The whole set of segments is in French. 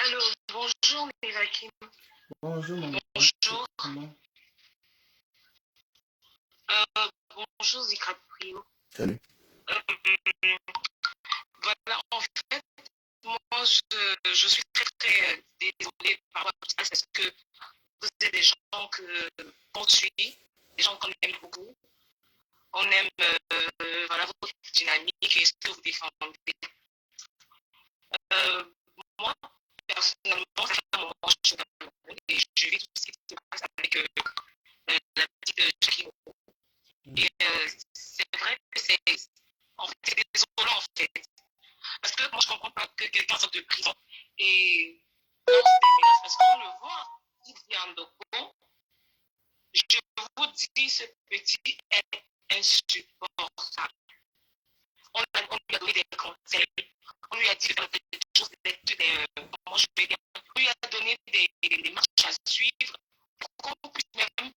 Alors, bonjour Mirakim. Bonjour, maman. Bonjour. Comment? Bonjour Zikaprio. Salut. Voilà, en fait, moi, je suis très, très désolée par rapport à tout ça, parce que vous êtes des gens qu'on suit, des gens qu'on aime beaucoup. On aime voilà, votre dynamique et ce que vous défendez. Moi, personnellement, ça fait un moment que je suis dans le Cameroun et je vis tout ce qui se passe avec la petite Shakiro. Et c'est vrai que c'est désolant en fait. Parce que moi je ne comprends pas que quelqu'un sorte de prison et lance des menaces. Parce qu'on le voit, il vient en Doko. Je vous dis, ce petit est insupportable. On lui a donné des conseils. On lui a dit de faire des choses, comment je vais dire, on lui a donné des marches à suivre pour qu'on puisse même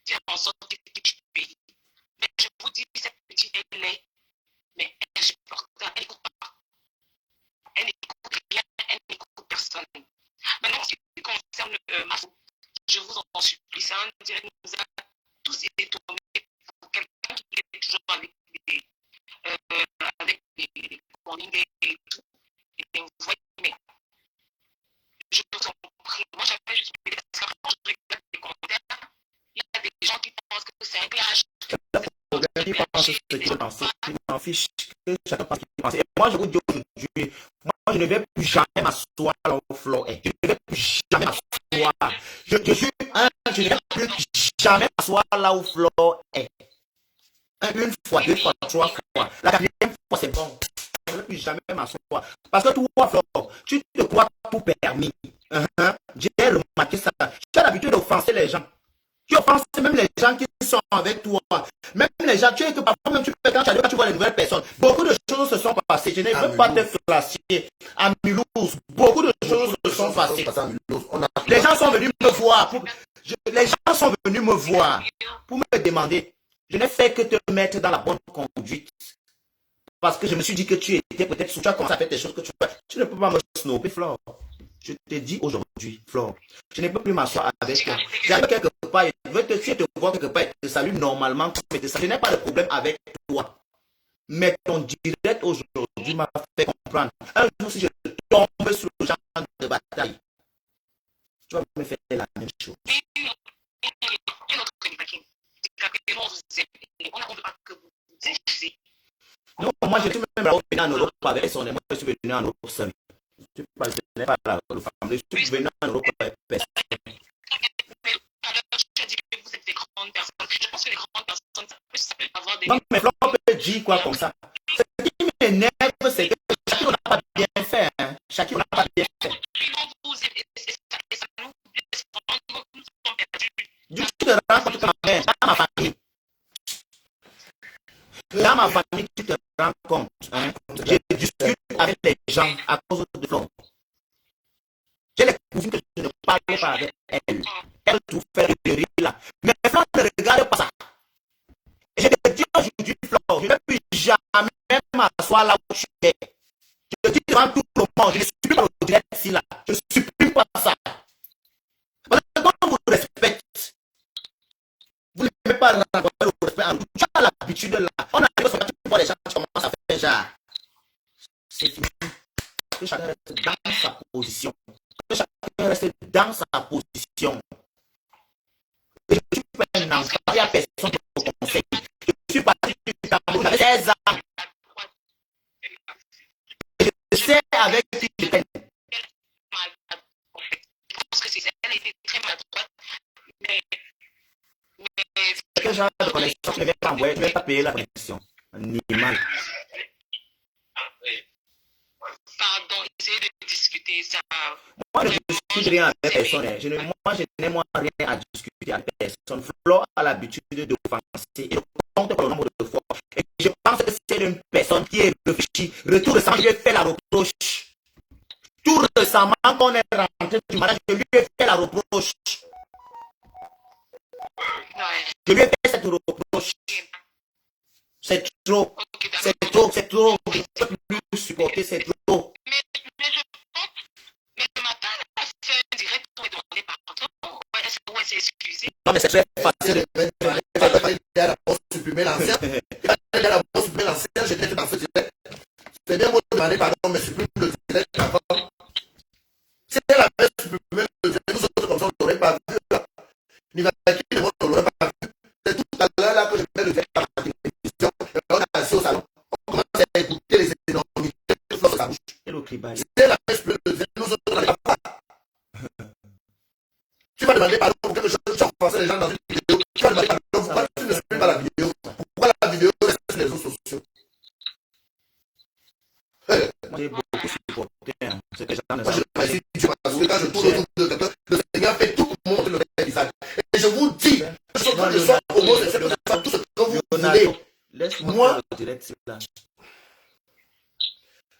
faire en sorte qu'il quitte le pays. Mais je vous dis, cette petite, elle est mais insupportable. Elle n'écoute pas. Elle n'écoute rien, elle n'écoute personne. Maintenant, en ce qui concerne Mafou, je vous en supplie, ça on dirait que nous a tous été tournés pour quelqu'un qui est toujours avec des coordonnées et tout. Et vous voyez, mais je vous en prie, moi j'avais juste des parce que quand je regarde les commentaires, il y a des gens qui pensent que c'est un clash. Qui pense ce qu'il pense, qui m'en fiche, que chacun pense ce qu'il pense. Et moi, je vous dis aujourd'hui, moi, je ne vais plus jamais m'asseoir là au floor. Je ne vais plus jamais m'asseoir. Je suis je ne vais plus jamais m'asseoir là au floor. Une fois, deux fois, trois fois. La quatrième fois, c'est bon. Je ne vais plus jamais m'asseoir. Parce que toi, Flore, tu te crois tout permis. J'ai remarqué ça. Tu as l'habitude d'offenser les gens. Tu offenses même les gens qui sont avec toi. Même les gens, tu es que parfois même quand tu vois les nouvelles personnes. Beaucoup de choses se sont passées. Je ne veux pas te classer à Mulhouse. Beaucoup de choses se sont passées. Les gens sont venus me voir. Les gens sont venus me voir pour me demander. Je n'ai fait que te mettre dans la bonne conduite. Parce que je me suis dit que tu étais peut-être sous. Tu as commencé à faire des choses que tu ne peux pas me snobber, Flore. Je te dis aujourd'hui, Flore, je ne peux plus m'asseoir avec toi. J'arrive quelque part, si je te vois quelque part, je te salue normalement, mais je n'ai pas de problème avec toi. Mais ton direct aujourd'hui m'a fait comprendre. Un jour, si je tombe sur le champ de bataille, tu vas me faire la même chose. Non, moi je suis même là venu en Europe avec son moi je suis venu en Europe seul. Je n'ai pas la famille, je suis venu en Europe avec personne. Non, mais Flore peut dire quoi comme ça? Ce qui m'énerve, c'est que chacun n'a pas bien fait. Hein. Chacun n'a pas bien fait. Du coup, tu te rends compte que ma mère, dans ma famille, tu te rends compte. Hein. Je discute avec les gens à cause de Flore. J'ai les cousines que je ne parle pas avec elles. Elles tout faire de rire là. Mais Flore ne regarde pas ça. Et je te dis aujourd'hui, Flore, je ne peux plus jamais m'asseoir là où tu es. Je te dis devant tout le monde, je ne suis plus pas au direct ici là. Je ne suis plus pas ça. Parce que quand on vous respecte, vous ne pouvez pas rencontrer le respect en nous. Tu as l'habitude là. On arrive sur tu vois les gens qui commencent à faire genre. C'est fini. Que chacun reste dans sa position. Que chacun reste dans sa position. Je suis pas un enfant, il n'y a personne qui me conseille. Je suis parti du Cameroun avec 16 ans. Je sais avec qui je peine. Elle était très maladroite, mais quel genre de connexion tu ne viens pas envoyer, tu ne viens pas payer la connexion. Animal. Pardon, essayez de discuter ça. Moi, je ne discute rien avec personne. Moi, je n'ai rien à discuter avec personne. Flore a l'habitude d'offenser et de compter pour le nombre de fois. Et je pense que c'est une personne qui est réfléchie. Retour récemment, je lui ai fait la reproche. Tout récemment, quand on est rentré du mariage, je lui ai fait la reproche. Je lui ai fait cette reproche. C'est trop. C'est trop. C'est trop. Je ne peux plus supporter. C'est trop. Mais ce matin, Non, mais c'est très facile. Il fallait d'abord supprimer l'ancien. J'étais dans ce direct. C'est bien beau de demander pardon, mais supprime le direct avant. Si elle avait supprimé le direct, nous autres comme ça, on n'aurait pas vu. On n'aurait pas vu. C'est tout à l'heure là que je mets le direct à la télévision. On est assis au salon. On commence à écouter les énormités dans sa bouche. Si elle avait supprimé le direct, nous autres, on n'aurait pas vu. Tu vas demander pardon pour quelque chose, tu as offensé les gens dans une vidéo. Tu vas demander pardon, pourquoi tu ne supprimes pas la vidéo? Pourquoi la vidéo reste sur les réseaux sociaux? Moi, j'ai beaucoup supporté. C'est que j'en ai moi, je précise, parce que quand je tourne autour de quelqu'un, le Seigneur fait tout pour montrer le vrai visage. Et je vous dis, que je sois homosexuel, que je sois tout ce que vous voulez. Laisse-moi le direct là.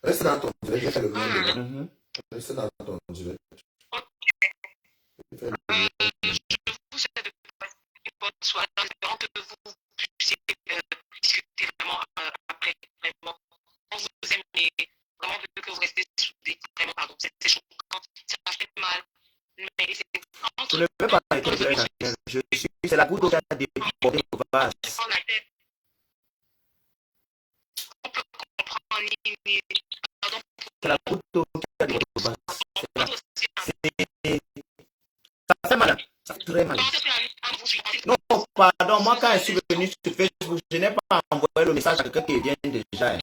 Reste dans ton direct, j'ai fait le bien. Reste dans ton direct. Je vous souhaite une bonne soirée. Espérons que vous puissiez discuter vraiment après. Vraiment. On vous aime et vraiment que vous restez soudés. Vraiment, pardon. C'est choquant. Ça fait mal. Mais c'est Je ne peux pas arrêter de dire. C'est la goutte d'eau qui a débordé le vase. On peut comprendre ni pardon. C'est la goutte d'eau qui a débordé le vase. Ça fait mal. Ça fait très mal. Non, pardon. Moi, quand je suis venu sur Facebook, je n'ai pas envoyé le message à quelqu'un qui vient déjà.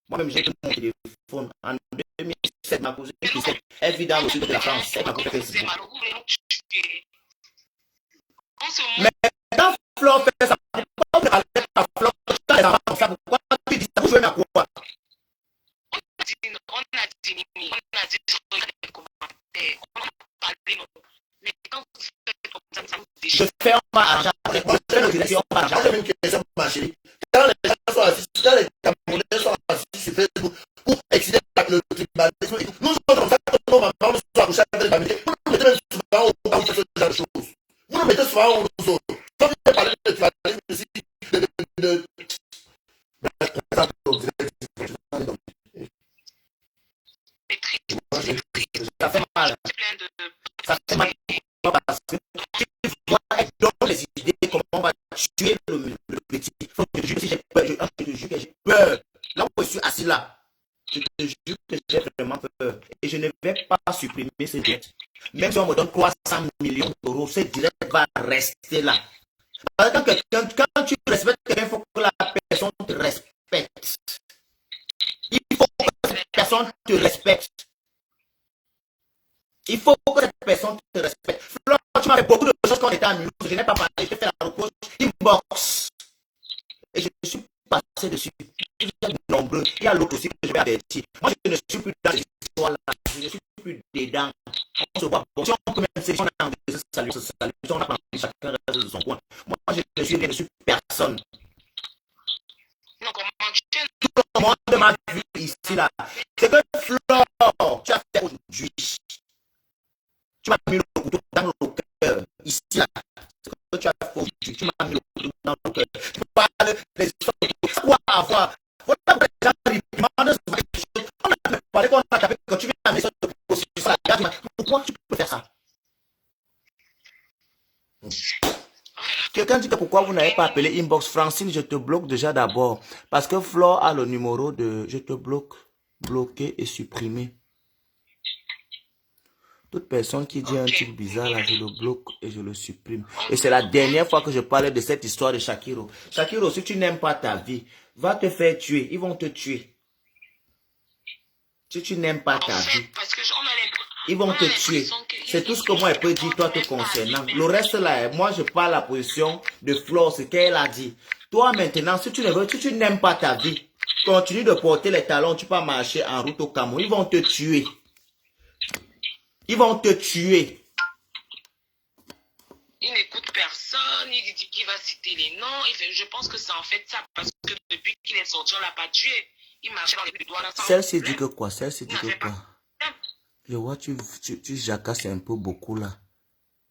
Moi-même, j'ai pris mon téléphone. En 2007, ma cousine qui elle vit dans le sud de la France. Elle m'a coupé Facebook. Mais quand Flore fait ça, pourquoi vous parlez à Flore quand les enfants comme ça? Pourquoi tu dis ça? Vous jouez à quoi? On a dit, on a dit les commentaires, on a parlé, mais quand vous faites comme ça, ça vous déchire. Je fais un pas à Jean. Je fais le direct, on va à Jean. J'ai une question, ma chérie. Quand les gens sont assis, quand les Camerounais sont assis sur Facebook pour exciter le tribalisme, nous sommes comme ça, quand nos mamans nous sont accouchés avec les familles, vous nous mettez même souvent au cas où vous faites ce genre de choses. Vous nous mettez souvent aux autres. Quand vous parlez de tribalisme ici, Ça fait mal. Ça fait mal parce que tu vois, elle donne les idées comment on va tuer le petit. Il faut que je jure si j'ai peur. Je te jure que j'ai peur. Là où je suis assis là, je te jure que j'ai vraiment peur. Et je ne vais pas supprimer ce direct. Même si on me donne 300 millions d'euros, ce direct va rester là. Quand tu respectes quelqu'un, il faut que la personne te respecte. Il faut que cette personne te respecte. Il faut que cette personne te respecte. Flore, tu m'as fait beaucoup de choses quand on était en Mulhouse. Je n'ai pas parlé. Je t'ai fait la reproche inbox. Et je suis passé dessus. Il y a de nombreux. Il y a l'autre aussi que je vais avertir. Moi, je ne suis plus dans cette histoire-là. Je ne suis plus dedans. On se voit. Bon, si on peut même se saluer, si on a pas envie, chacun reste de son coin. Moi, je ne suis rien, je suis personne. Non, comment tu tout le monde m'a vu ici là. C'est que Flore, tu as fait aujourd'hui. Tu m'as mis le couteau dans le cœur. Ici là. C'est que tu as fait aujourd'hui. Tu m'as mis le couteau dans le cœur. Tu parles des histoires. Quoi avoir? Voilà pourquoi les gens demandent souvent des choses. On a parlé qu'on a tapé quand tu viens à la maison de processus. Pourquoi tu peux faire ça? Quelqu'un dit que pourquoi vous n'avez pas appelé inbox. Francine, je te bloque déjà d'abord. Parce que Flore a le numéro de... Je te bloque. Bloquer et supprimer. Toute personne qui dit un truc bizarre, là, je le bloque et je le supprime. Et c'est la dernière fois que je parlais de cette histoire de Shakiro. Shakiro, si tu n'aimes pas ta vie, va te faire tuer. Ils vont te tuer. Si tu n'aimes pas ta vie, ils vont te tuer. C'est tout ce que moi, je peux dire, toi, te concernant. Le reste, là, moi, je parle la position de Flore, ce qu'elle a dit. Toi, maintenant, si tu n'aimes pas ta vie, continue de porter les talons, tu peux marcher en route au Cameroun. Ils vont te tuer. Ils vont te tuer. Il n'écoute personne, il dit qu'il va citer les noms. Je pense que c'est en fait ça, parce que depuis qu'il est sorti, on ne l'a pas tué. Il marchait dans les rues de Douala. Celle-ci dit que quoi? Celle-ci dit que quoi? Je vois, tu jacasses un peu beaucoup là.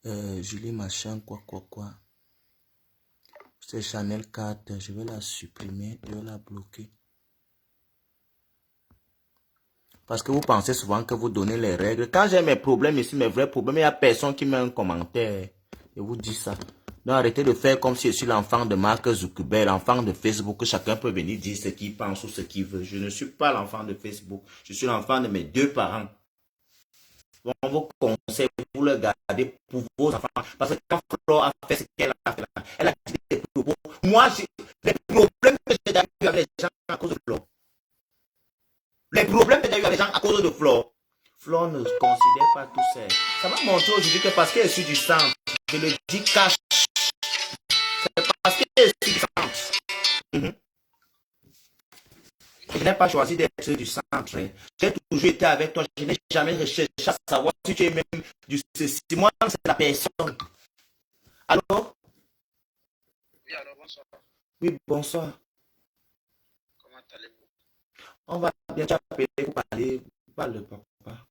Julie machin, quoi. C'est Chanel 4. Je vais la supprimer, je vais la bloquer. Parce que vous pensez souvent que vous donnez les règles. Quand j'ai mes problèmes ici, mes vrais problèmes, il n'y a personne qui met un commentaire. Je vous dis ça. Donc arrêtez de faire comme si je suis l'enfant de Mark Zuckerberg, l'enfant de Facebook, que chacun peut venir dire ce qu'il pense ou ce qu'il veut. Je ne suis pas l'enfant de Facebook. Je suis l'enfant de mes deux parents. Bon, vos conseils, vous le gardez pour vos enfants. Parce que quand Flore a fait ce qu'elle a fait là, elle a dit des propos. Moi, les problèmes que j'ai eu avec les gens à cause de Flore. Les problèmes que j'ai eu avec les gens à cause de Flore. Flore ne considère pas tout ça. Ça m'a montré aujourd'hui que parce que je suis du centre, je le dis cash. C'est parce que je suis du centre. Je n'ai pas choisi d'être du centre. J'ai toujours été avec toi. Je n'ai jamais recherché à savoir si tu es même du ceci. Moi, c'est la personne. Alors? Oui, alors bonsoir. Oui, bonsoir. Comment allez-vous? On va bien t'appeler pour parler. Parle, papa.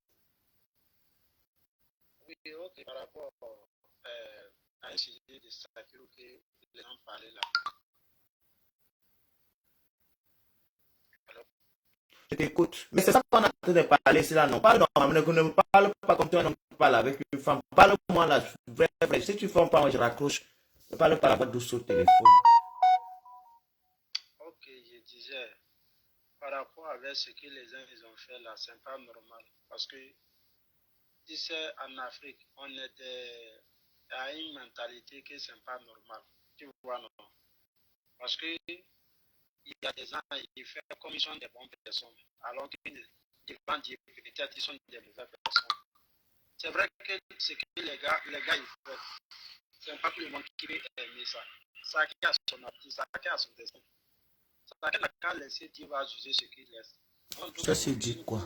Oui, ok, par rapport à un sujet de Sakiro que les gens parlaient là. Alors, Je t'écoute. Mais c'est ça qu'on a en train de parler ici là, non? Parle normalement, ne parle pas comme toi, non, parle avec une femme. Parle-moi là, vrai. Si tu fais pas, moi je raccroche. Ne parle pas la voix douce au téléphone. ok, je disais, par rapport avec ce que les gens ils ont fait là, c'est pas normal. Parce que si c'est en Afrique, on est à une mentalité que c'est pas normal. Tu vois, non? Parce que il y a des gens, ils font comme ils sont des bonnes personnes, alors qu'ils vont dire que peut-être ils sont des mauvaises personnes. C'est vrai que ce que les gars ils font, c'est pas tout le monde qui veut aimer ça. Ça qui a son appétit, ça qui a son destin. Ça qui n'a qu'à laisser Dieu va juger ce qu'il laisse. Ça c'est dit quoi?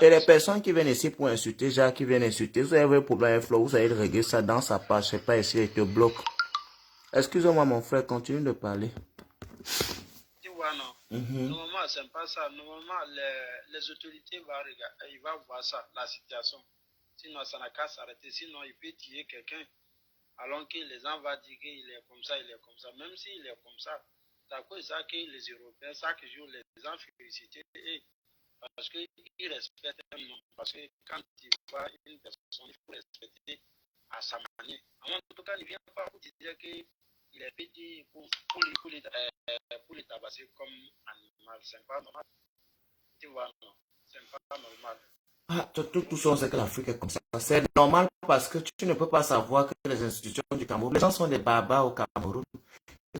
Et les personnes qui viennent ici pour insulter, Jacques, qui viennent insulter, vous avez un problème avec Flo, vous allez régler ça dans sa page, c'est pas ici, il te bloque. Excusez-moi mon frère, continue de parler. Tu vois, non? Normalement, c'est pas ça. Normalement, les autorités vont voir ça, la situation. Sinon, ça n'a qu'à s'arrêter. Sinon, il peut tuer quelqu'un. Alors que les gens vont dire qu'il est comme ça, il est comme ça. Même s'il est comme ça, c'est à cause de ça que les Européens, chaque jour, les gens félicitent. Parce qu'ils respectent un homme. Parce que quand tu vois une personne, il faut respecter à sa manière. En tout cas, il ne vient pas pour dire qu'il est petit pour les tabasser comme animal. C'est pas normal. Tu vois, non. C'est pas normal. Ah, tout ça, on sait que l'Afrique est comme ça. C'est normal parce que tu ne peux pas savoir que les institutions du Cameroun, les gens sont des barbares au Cameroun.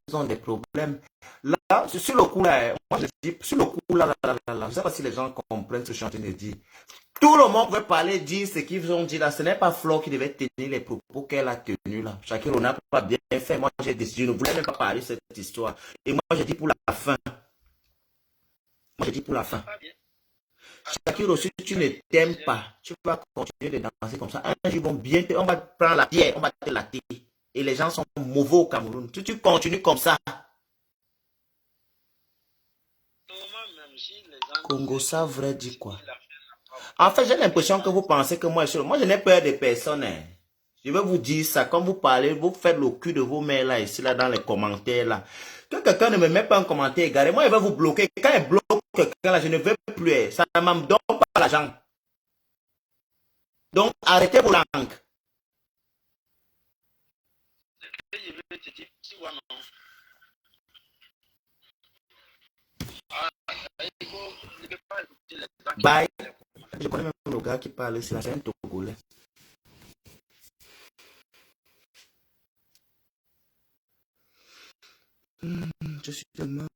Ils ont des problèmes. Là, sur le coup, là, moi je dis, sur le coup, là, je ne sais pas si les gens comprennent ce que je suis en train de dire. Tout le monde veut parler, dire ce qu'ils ont dit là. Ce n'est pas Flo qui devait tenir les propos qu'elle a tenus là. Shakiro n'a pas bien fait. Moi, j'ai décidé, je ne voulais même pas parler de cette histoire. Et moi, j'ai dit pour la fin. Moi, j'ai dit pour la fin. Shakiro, si tu ne t'aimes pas, tu vas continuer de danser comme ça. Un jour, on va prendre la pierre, on va te latter. Et les gens sont mauvais au Cameroun. Si tu continues comme ça. Congo, ça vrai dit quoi? En fait, j'ai l'impression que vous pensez que moi je n'ai peur de personne. Hein. Je vais vous dire ça. Quand vous parlez, vous faites le cul de vos mains là, ici, là, dans les commentaires là. Que quelqu'un ne me met pas un commentaire égaré, moi, il va vous bloquer. Quand il bloque quelqu'un là, je ne veux plus. Ça ne me donne pas l'argent. Donc, arrêtez vos langues. Bye. Je connais même le gars qui parle ici, c'est un Togolais. Je suis tellement...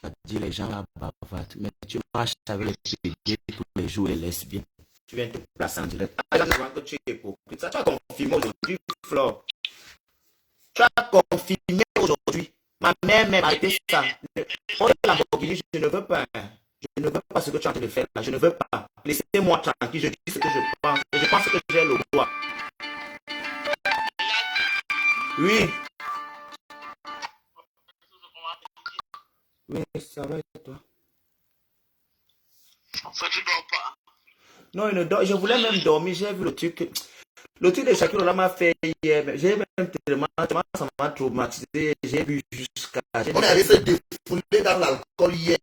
Ça dit les gens là bavardent, mais tu marches avec les gays tous les jours et lesbiennes. Tu viens te placer en direct. Ah, que tu es hypocrite. Ça, tu as confirmé aujourd'hui, Flore. Tu as confirmé aujourd'hui. Ma mère m'a arrêté ça. Oh, Lamborghini, je ne veux pas. Je ne veux pas ce que tu es en train de faire là. Je ne veux pas. Laissez-moi tranquille. Je dis ce que je pense. Et je pense que j'ai le droit. Oui. Oui, ça va et toi? Ça, tu dors pas. Non, je voulais même dormir. J'ai vu le truc. Le truc de Shakiro là m'a fait hier. J'ai même tellement ça m'a traumatisé. J'ai vu jusqu'à On est allé se défouler dans l'alcool hier.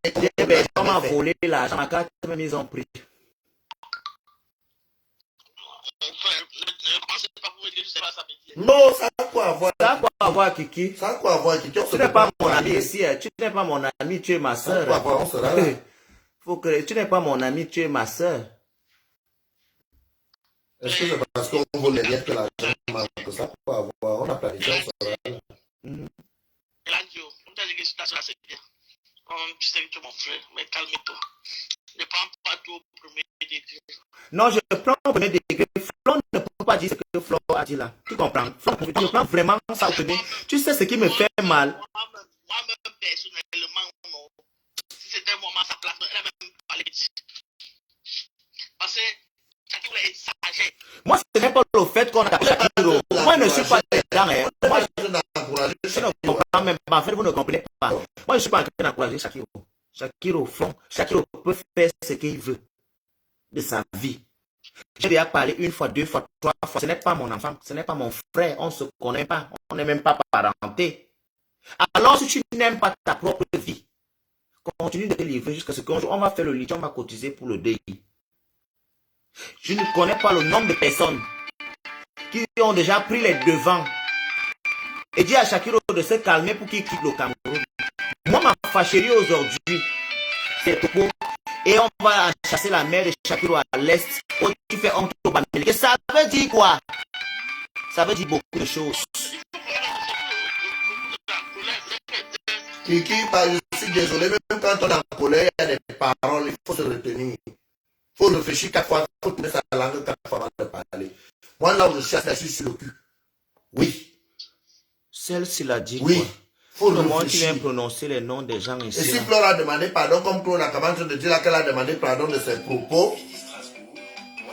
On m'a volé l'argent, ma carte même ils ont pris. Non, ça a quoi avoir. Ça a quoi avoir, Kiki? Ça a quoi avoir, Kiki? Tu n'es pas mon ami ici, tu n'es pas mon ami, tu es ma soeur. On sera là. Faut que tu n'es pas mon ami, tu es ma soeur. Est-ce que c'est parce qu'on vole les miettes que l'argent manque? Ça peut avoir. On a planifié, on sera là. On t'a dit que ça c'est bien. Tu sais que tu es mon frère, mais calme-toi. Ne prends pas tout au premier degré. Non, je prends au premier degré. Flo ne peut pas dire ce que Flo a dit là. Tu comprends? Flo, je prends vraiment ça au premier. Tu sais ce qui me fait mal? Moi-même, personnellement, non. Si c'était moi, à sa place, elle n'avait même pas dit. Parce que chacun voulait exagérer. Moi, ce n'est pas le fait qu'on a Shakiro. Moi, je ne suis pas dedans. Moi, je ne comprends même pas. En fait, vous ne comprenez pas. Moi, je ne suis pas en train d'encourager Shakiro. Shakiro, Shakiro peut faire ce qu'il veut de sa vie. J'ai déjà parlé une fois, deux fois, trois fois. Ce n'est pas mon enfant, ce n'est pas mon frère. On ne se connaît pas. On n'est même pas parenté. Alors, si tu n'aimes pas ta propre vie, continue de te livrer jusqu'à ce qu'on va faire le lit, on va cotiser pour le DI. Je ne connais pas le nombre de personnes qui ont déjà pris les devants et dit à Shakiro de se calmer pour qu'il quitte le Cameroun. Moi, ma fâcherie aujourd'hui, c'est propos. Et on va chasser la mère de Shakiro à l'est. Oh, tu fais honte au Bamileke. Ça veut dire quoi? Ça veut dire beaucoup de choses. Kiki, je suis désolé, même quand on est en colère, il y a des paroles, il faut se retenir. Il faut réfléchir 4 fois, il faut tourner sa langue 4 fois avant de parler. Moi, là où je suis, je suis sur le cul. Oui. Celle-ci l'a dit oui. Quoi? Faut le monde qui réfléchir. vient prononcer les noms des gens ici. Et si Flore a demandé pardon, comme Claude a commencé de dire là qu'elle a demandé pardon de ses propos,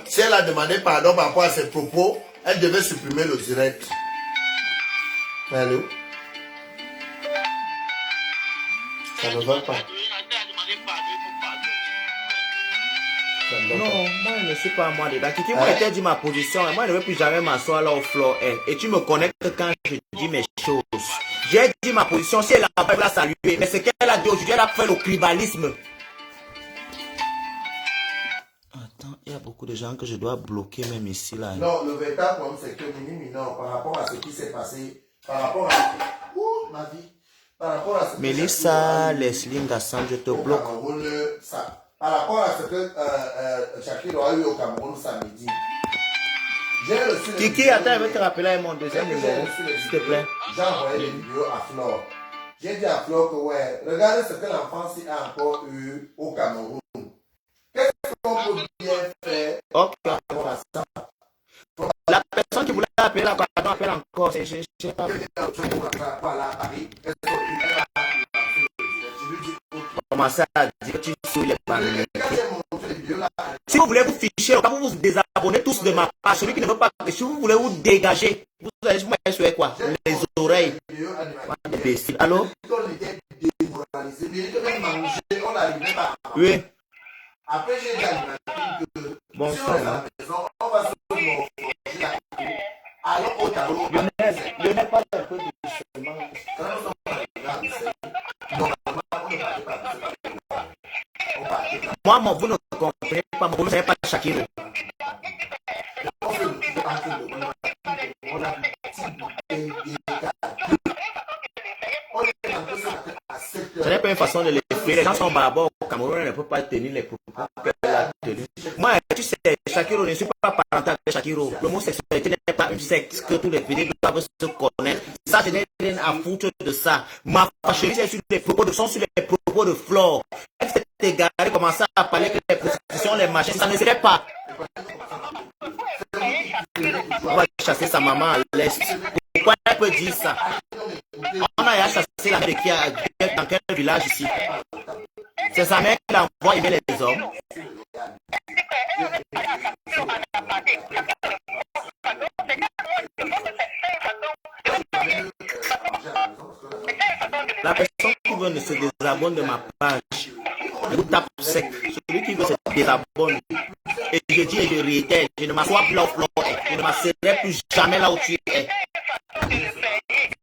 si elle a demandé pardon par rapport à ses propos, elle devait supprimer le direct. Allô? Ça ne va pas. Non, moi je ne suis pas moi dedans. Kiki, moi je t'ai dit ma position. Moi je ne veux plus jamais m'asseoir là au floor. Et tu me connais que quand je dis mes choses. J'ai dit ma position. Si elle a pas la saluer. Mais ce qu'elle a dit aujourd'hui, elle a fait le tribalisme. Attends, il y a beaucoup de gens que je dois bloquer même ici là. Non, le véritable problème c'est que Mini Minor, par rapport à ce qui s'est passé, par rapport à... ma vie. Par rapport à ce que Mélissa, Leslie Ngassan, je te bloque. Par rapport à ce que Shakiro a eu au Cameroun samedi. Kiki, attends, je vais te rappeler mon deuxième numéro, s'il te plaît. J'ai envoyé des vidéos à Flore. J'ai dit à Flore que ouais, regardez ce que l'enfant a encore eu au Cameroun. Qu'est-ce qu'on peut bien faire Ok, par rapport à ça. La personne qui voulait appeler la pardon appelle encore. Je sais pas. Commencez à dire que tu souilles les panneaux. Si vous voulez vous ficher, vous vous désabonnez tous de ma page. Celui qui ne veut pas, si vous voulez vous dégager, vous allez sur quoi? Les oreilles. Allô? Oui. Après, j'ai dit à bon frère. On va se morphologer. Alors, au tableau. Lionel, pas un peu de chemin. Moi, vous ne comprenez pas, vous ne savez pas Shakiro. Ce n'est pas une façon de les faire. Les gens sont barbares au Cameroun, elle ne peut pas tenir les propos qu'elle a tenus. Moi, tu sais, Shakiro, je ne suis pas parental avec Shakiro. Le mot sexualité n'est pas une sexe que tous les pays doivent se connaître. Ça, je n'ai rien à foutre de ça. Ma fâcherie, c'est sur les propos de Flore. Elle s'est égarée, commençait à parler que les prostitutions, les machines, ça ne serait pas. On va chasser sa maman à l'est. Pourquoi elle peut dire ça? On a chassé la mère qui est dans quel village ici? C'est sa mère qui l'envoie aimer les hommes. La personne qui veut ne se désabonne de ma page, je vous tape sec. Celui qui veut se désabonne. Et je dis et je réitère, je ne m'assois plus là où Flore est. Je ne m'asserai plus jamais là où tu es.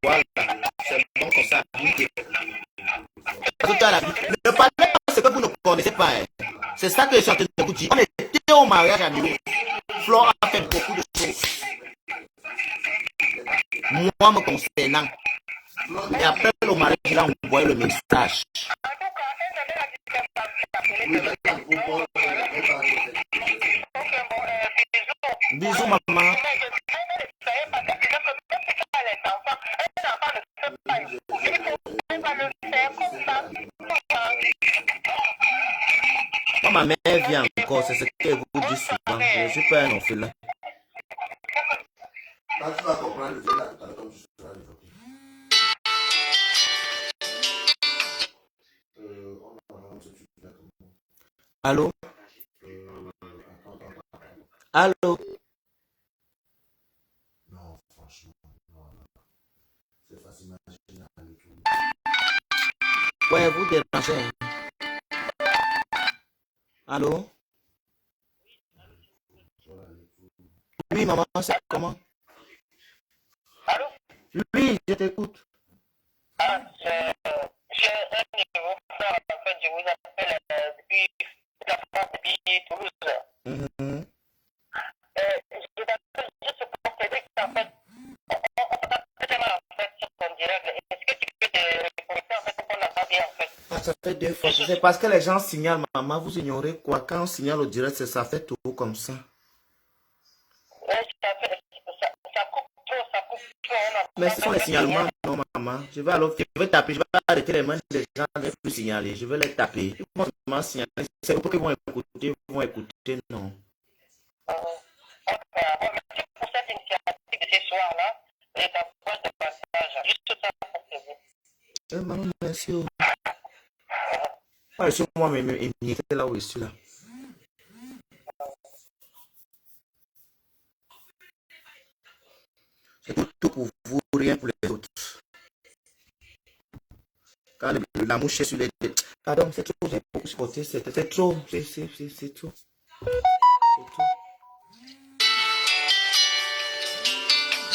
Voilà, c'est bon comme ça. pas. Hein. C'est ça que je suis en train de vous dire. On était au mariage à Milo. Flore a fait beaucoup de choses. Moi, me concernant. Et après le mariage, il a envoyé le message. Bisous, maman. Quand ma mère vient encore, c'est ce qu'elle vous dit souvent. Je ne suis pas un orphelin. Allô? Allô? Non, franchement, non, non. C'est facile à imaginer. Ouais, vous dérangez. Allô? Oui, maman, c'est comment? Allô? Oui, je t'écoute. Ah, j'ai un niveau frère, en fait, je vous appelle depuis la France, depuis Toulouse. Mhm. Je t'appelle juste pour te dire qu'en fait, on s'entend très mal en fait sur ton direct. Est-ce que tu peux te reconnecter en fait pour qu'on entende bien en fait? Ah, ça fait 2 fois. C'est parce que les gens signalent, maman, vous ignorez quoi? Quand on signale au direct, ça fait tout comme ça. Oui, ça coupe trop, Mais ce sont les signalements, non, maman. Je vais taper, je vais arrêter les mains des gens, je ne vais plus signaler, je vais les taper. Ils vont seulement signaler. C'est pour qu'ils vont écouter, non. Merci pour cette initiative de ce soir-là et ta poste de passage. Juste ça pour plaisir. Maman, merci. Laissez-moi m'imiter là où je suis là. C'est tout pour vous, rien pour les autres. Quand la mouche est sur les têtes. Pardon, c'est trop, j'ai beaucoup supporté, c'est trop, c'est trop.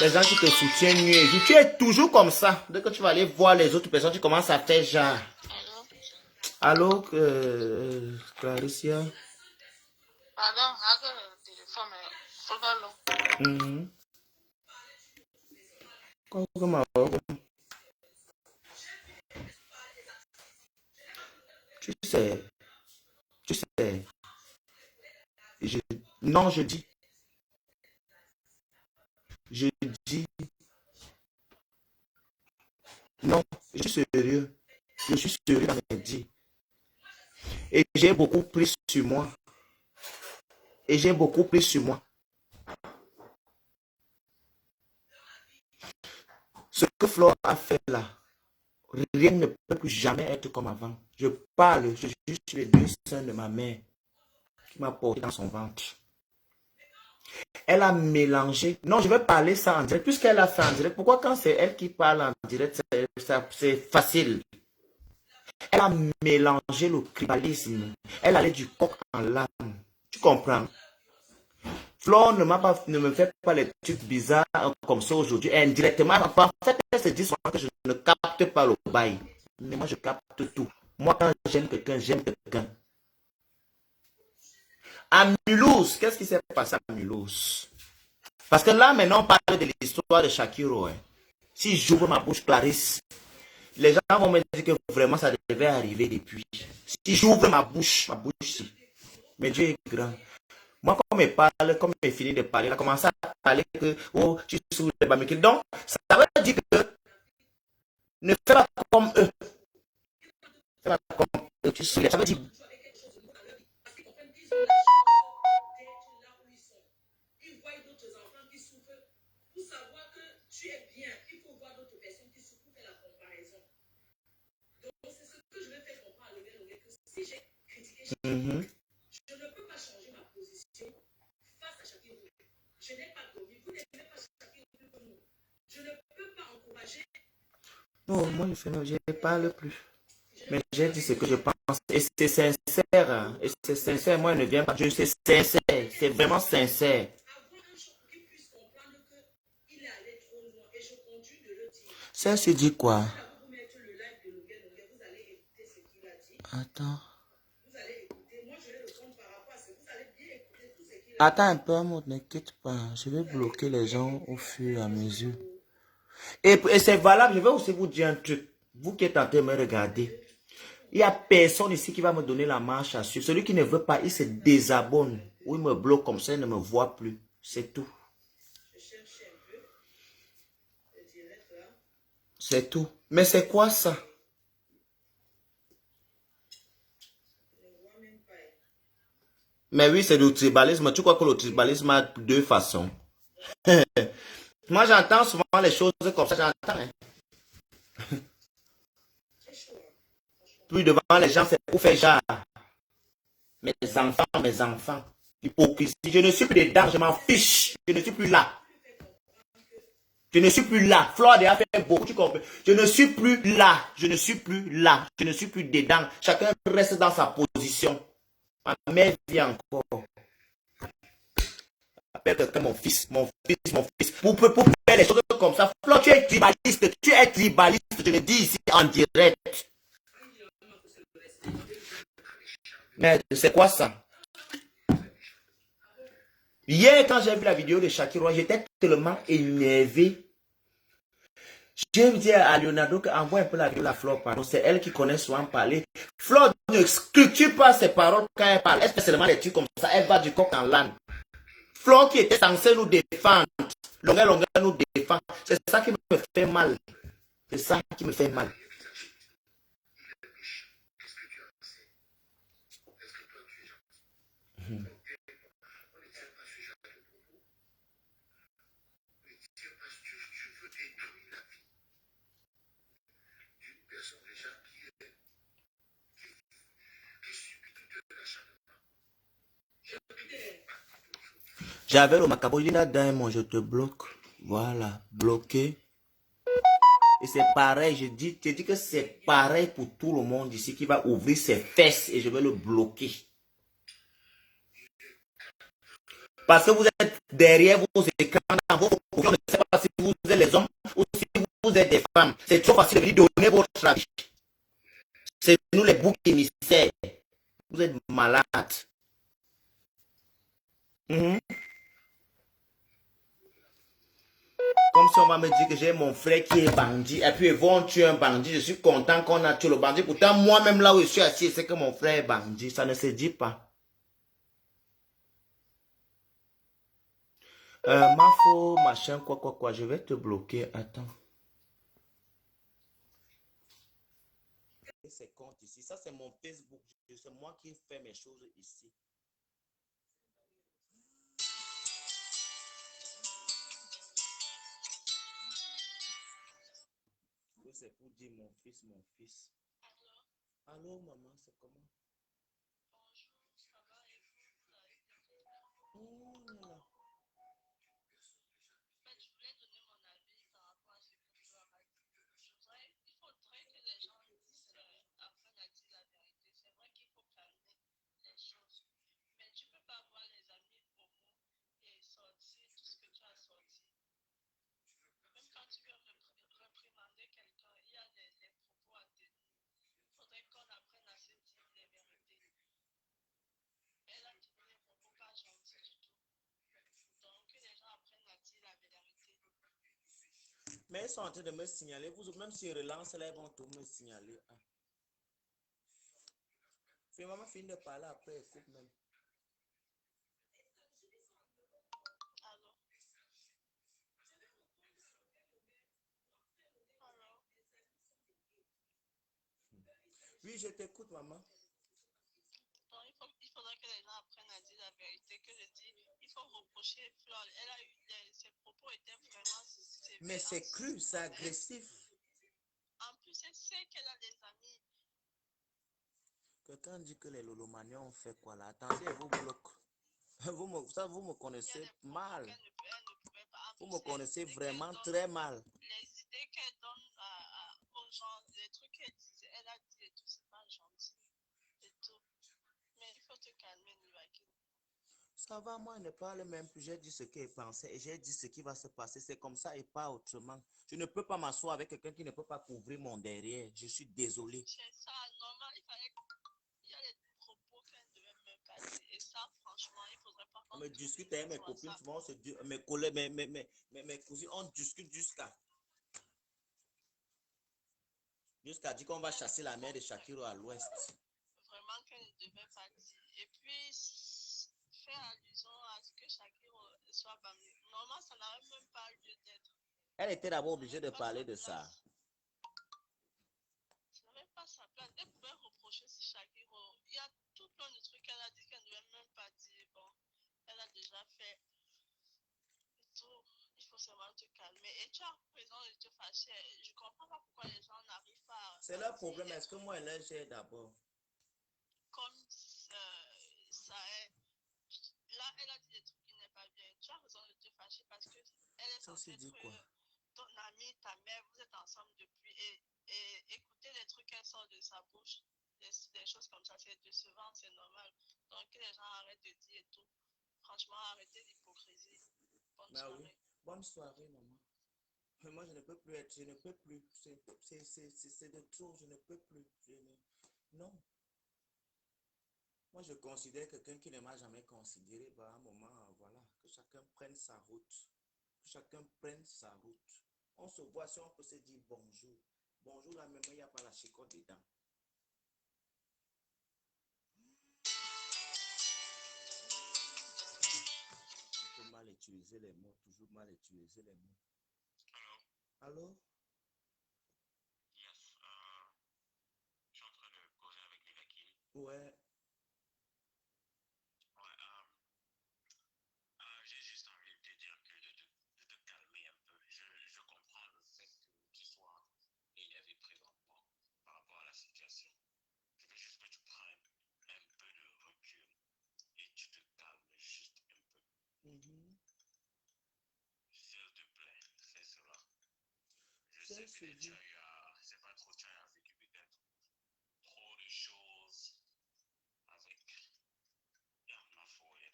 Les gens qui te soutiennent mieux, tu es toujours comme ça. Dès que tu vas aller voir les autres personnes, tu commences à faire genre. Allô, Claricia? Pardon, le téléphone, faut le Tu sais, non, je dis, non, je suis sérieux, dans mes dits. Et j'ai beaucoup pris sur moi. Ce que Flore a fait là, rien ne peut plus jamais être comme avant. Je juste les 2 seins de ma mère qui m'a porté dans son ventre. Elle a mélangé. Non, je vais parler ça en direct. Puisqu'elle a fait en direct, pourquoi quand c'est elle qui parle en direct, c'est facile. Elle a mélangé le tribalisme. Elle allait du coq en l'âne. Tu comprends? Flore ne me fait pas les trucs bizarres comme ça aujourd'hui. Indirectement, en fait, elle se dit souvent que je ne capte pas le bail. Mais moi, je capte tout. Moi, quand j'aime quelqu'un, j'aime quelqu'un. À Mulhouse, qu'est-ce qui s'est passé à Mulhouse? Parce que là, maintenant, on parle de l'histoire de Shakiro. Hein. Si j'ouvre ma bouche, Clarisse, les gens vont me dire que vraiment, ça devait arriver depuis. Si j'ouvre ma bouche, mais Dieu est grand. Moi, comme il finit de parler, il a commencé à parler que, oh, tu souffres de barbecue. Donc, ça veut dire que ne fais pas comme eux. Fais pas comme eux, tu souffres. Ça veut dire. Mm-hmm. Je ne peux pas changer ma position face à chacun de vous. Je n'ai pas dormi. Vous n'aimez pas chacun plus que nous. Je ne peux pas encourager. Non, moi, je ne parle plus. Mais j'ai dit ce que je pense. Et c'est sincère. Hein. Et c'est sincère. Moi, je ne viens pas. Je suis sincère. C'est vraiment sincère. Ça se dit quoi? Attends. Attends un peu, Maud, ne quitte pas. Je vais bloquer les gens au fur et à mesure. Et c'est valable, je vais aussi vous dire un truc. Vous qui êtes en train de me regarder. Il n'y a personne ici qui va me donner la marche à suivre. Celui qui ne veut pas, il se désabonne. Ou il me bloque comme ça, il ne me voit plus. C'est tout. Je cherchais un peu le direct là. C'est tout. Mais c'est quoi ça? Je ne vois même pas. Mais oui, c'est du tribalisme. Tu crois que le tribalisme a deux façons? Moi, j'entends souvent les choses comme ça. J'entends. Hein. C'est chaud. Puis devant les gens, c'est pour faire genre. Mes enfants. Hypocrisie. Je ne suis plus dedans, je m'en fiche. Je ne suis plus là. Je ne suis plus là. Flore a fait beaucoup, tu comprends? Je ne suis plus là. Je ne suis plus là. Je ne suis plus dedans. Chacun reste dans sa position. Ma mère vit encore. Appelle quelqu'un mon fils. Pour faire les choses comme ça. Flore, tu es tribaliste. Je le dis ici en direct. Mais c'est quoi ça? Hier, quand j'ai vu la vidéo de Shakira, j'étais tellement énervé. Je me dis à Leonardo qu'envoie un peu la vidéo de la Flore, pardon. C'est elle qui connaît souvent parler. Flore ne structure pas ses paroles quand elle parle. Especiellement les trucs comme ça. Elle va du coq en l'âne. Flore qui était censée nous défendre. Longueur nous défend. C'est ça qui me fait mal. C'est ça qui me fait mal. J'avais le Macabodina Diamond, je te bloque. Voilà, bloqué. Et c'est pareil, je dis que c'est pareil pour tout le monde ici qui va ouvrir ses fesses et je vais le bloquer. Parce que vous êtes derrière vos écrans, dans vos fonctions, je ne sais pas si vous êtes les hommes ou si vous êtes des femmes. C'est trop facile de donner votre avis. C'est nous les boucs émissaires. Vous êtes malades. Comme si on va me dire que j'ai mon frère qui est bandit. Et puis ils vont tuer un bandit. Je suis content qu'on a tué le bandit. Pourtant, moi-même là où je suis assis, c'est que mon frère est bandit. Ça ne se dit pas. Mafo, machin, quoi. Je vais te bloquer. Attends. C'est compte ici. Ça, c'est mon Facebook. C'est moi qui fais mes choses ici. C'est pour dire mon fils. Allô, maman, c'est comment? Bonjour, mais ils sont en train de me signaler. Vous, même s'ils relancent là, ils vont tout me signaler. Ah. Fais maman finit de parler après, écoute même. Oui, je t'écoute, maman. Il faudrait que les gens apprennent à dire la vérité. Que je dis, il faut reprocher Flore. Elle a eu ses propos étaient vraiment sévères. Mais c'est cru, c'est agressif. En plus, elle sait qu'elle a des amis. Quelqu'un dit que les lolomaniens ont fait quoi là? Attendez, vous bloque. Vous me connaissez mal. Vous me connaissez vraiment très mal. Les idées qu'elle donne aux gens, les trucs qu'elle disait, elle a dit et tout, c'est pas gentil. Et tout. Mais il faut te calmer, Nivaki. Ça va, moi, je ne parle même plus. J'ai dit ce qu'il pensait et j'ai dit ce qui va se passer. C'est comme ça et pas autrement. Je ne peux pas m'asseoir avec quelqu'un qui ne peut pas couvrir mon derrière. Je suis désolé. C'est ça, normal. Il y a des propos qu'elle devait me passer. Et ça, franchement, il ne faudrait pas On me discute avec mes copines, souvent, mes collègues, mes cousines, on discute jusqu'à dire qu'on va chasser la mère de Shakiro à l'ouest. Vraiment qu'elle ne devait pas dire. Et puis, faire allusion à ce que Shakiro soit bambi. Normalement, ça n'aurait même pas lieu d'être. Elle était d'abord obligée de parler de ça. Ça n'avait pas sa place. Elle pouvait reprocher Shakiro. Il y a tout plein de trucs qu'elle a dit qu'elle ne devait même pas dire. Bon, elle a déjà fait. Et tout. Il faut seulement te calmer. Et tu as raison de te fâcher. Je ne comprends pas pourquoi les gens n'arrivent pas à... C'est leur problème. Est-ce que moi, elle j'ai d'abord? Comme ça est... Là, elle a dit des trucs qui n'est pas bien. Tu as raison de te fâcher parce que elle est censée être ton amie, ta mère, vous êtes ensemble depuis. Et écouter les trucs qu'elle sort de sa bouche, des choses comme ça, c'est décevant, c'est normal. Donc, que les gens arrêtent de dire et tout. Franchement, arrêtez l'hypocrisie. Bonne soirée. Oui. Bonne soirée, maman. Mais moi, je ne peux plus être, je ne peux plus. C'est de trop, je ne peux plus. Non. Moi, je considère quelqu'un qui ne m'a jamais considéré, bah, à un moment, voilà, que chacun prenne sa route. Que chacun prenne sa route. On se voit si on peut se dire bonjour. Bonjour, là, même, il n'y a pas la chicotte dedans. Il faut mal utiliser les mots, toujours mal utiliser les mots. Allô? Yes, je suis en train de causer avec Levakin. Ouais. J'ai juste envie de te dire que de te calmer un peu. Je comprends le fait que tu sois énervé présentement par rapport à la situation. Je veux juste que tu prennes un peu de recul et tu te calmes juste un peu. S'il te plaît, fais cela. Je sais que tu as eu à, c'est pas trop, tu as vécu peut-être trop de choses avec ma foyer,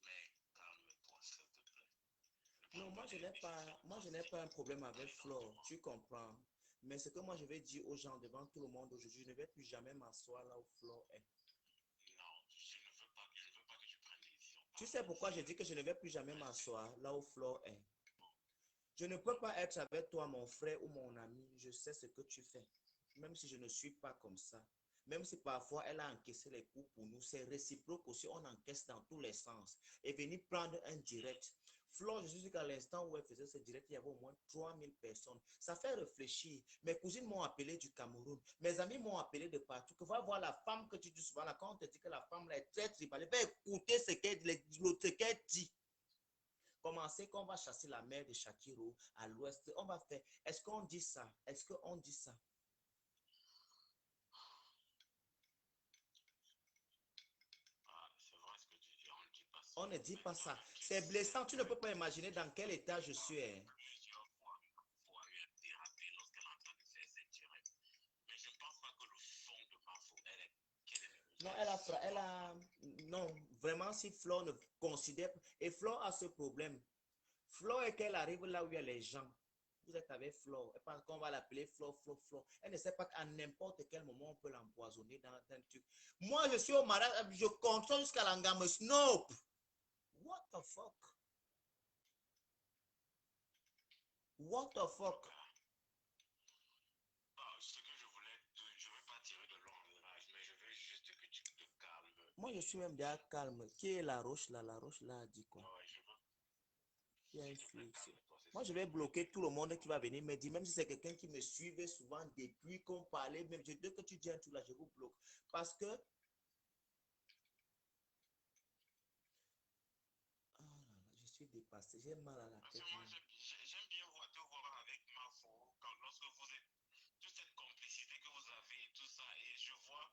mais calme-toi s'il te plaît. Non, moi je n'ai pas un problème avec Flore, tu comprends. Mais ce que moi je vais dire aux gens devant tout le monde aujourd'hui, je ne vais plus jamais m'asseoir là où Flore est. Non, je ne veux pas que tu prennes des décisions. Tu sais pourquoi je dis que je ne vais plus jamais m'asseoir là où Flore est? Je ne peux pas être avec toi, mon frère ou mon ami. Je sais ce que tu fais. Même si je ne suis pas comme ça. Même si parfois elle a encaissé les coups pour nous, c'est réciproque aussi, on encaisse dans tous les sens. Et venir prendre un direct. Flo, je suis sûr qu'à l'instant où elle faisait ce direct, il y avait au moins 3000 personnes. Ça fait réfléchir. Mes cousines m'ont appelé du Cameroun. Mes amis m'ont appelé de partout. Que va voir la femme que tu dis souvent là, quand on te dit que la femme là est très tribale, va écouter ce qu'elle dit. Commencer qu'on va chasser la mère de Shakiro à l'ouest. On va faire. Est-ce qu'on dit ça? Est-ce qu'on dit ça? C'est vrai ce que tu dis, on ne dit pas ça. On ne dit pas ça. C'est blessant. Tu ne peux pas imaginer dans quel état je suis. Plusieurs fois eu à déraper lorsqu'elle est en train de faire ses directs. Mais je ne pense pas que le fond de ma faute, non, vraiment, si Flo ne considère... Et Flo a ce problème. Flo est qu'elle arrive là où il y a les gens. Vous êtes avec Flo. Elle pense qu'on va l'appeler Flo. Elle ne sait pas qu'à n'importe quel moment, on peut l'empoisonner dans un truc. Moi, je suis au mariage, je contrôle jusqu'à l'engame. Snoop. What the fuck? What the fuck? Ce que je voulais, je ne veux pas tirer de long métrage, mais je veux juste que tu te calmes. Moi, je suis même déjà calme. Qui est la roche là? La roche là a dit quoi? Je veux. Il y a une fille ici. Moi, je vais bloquer tout le monde qui va venir me dire, même si c'est quelqu'un qui me suivait souvent depuis qu'on parlait, même dès que tu dis un truc là, je vous bloque. Parce que... Oh là là, je suis dépassé, j'ai mal à la tête. Moi, j'aime bien te voir avec ma foi, lorsque vous êtes, toute cette complicité que vous avez et tout ça, et je vois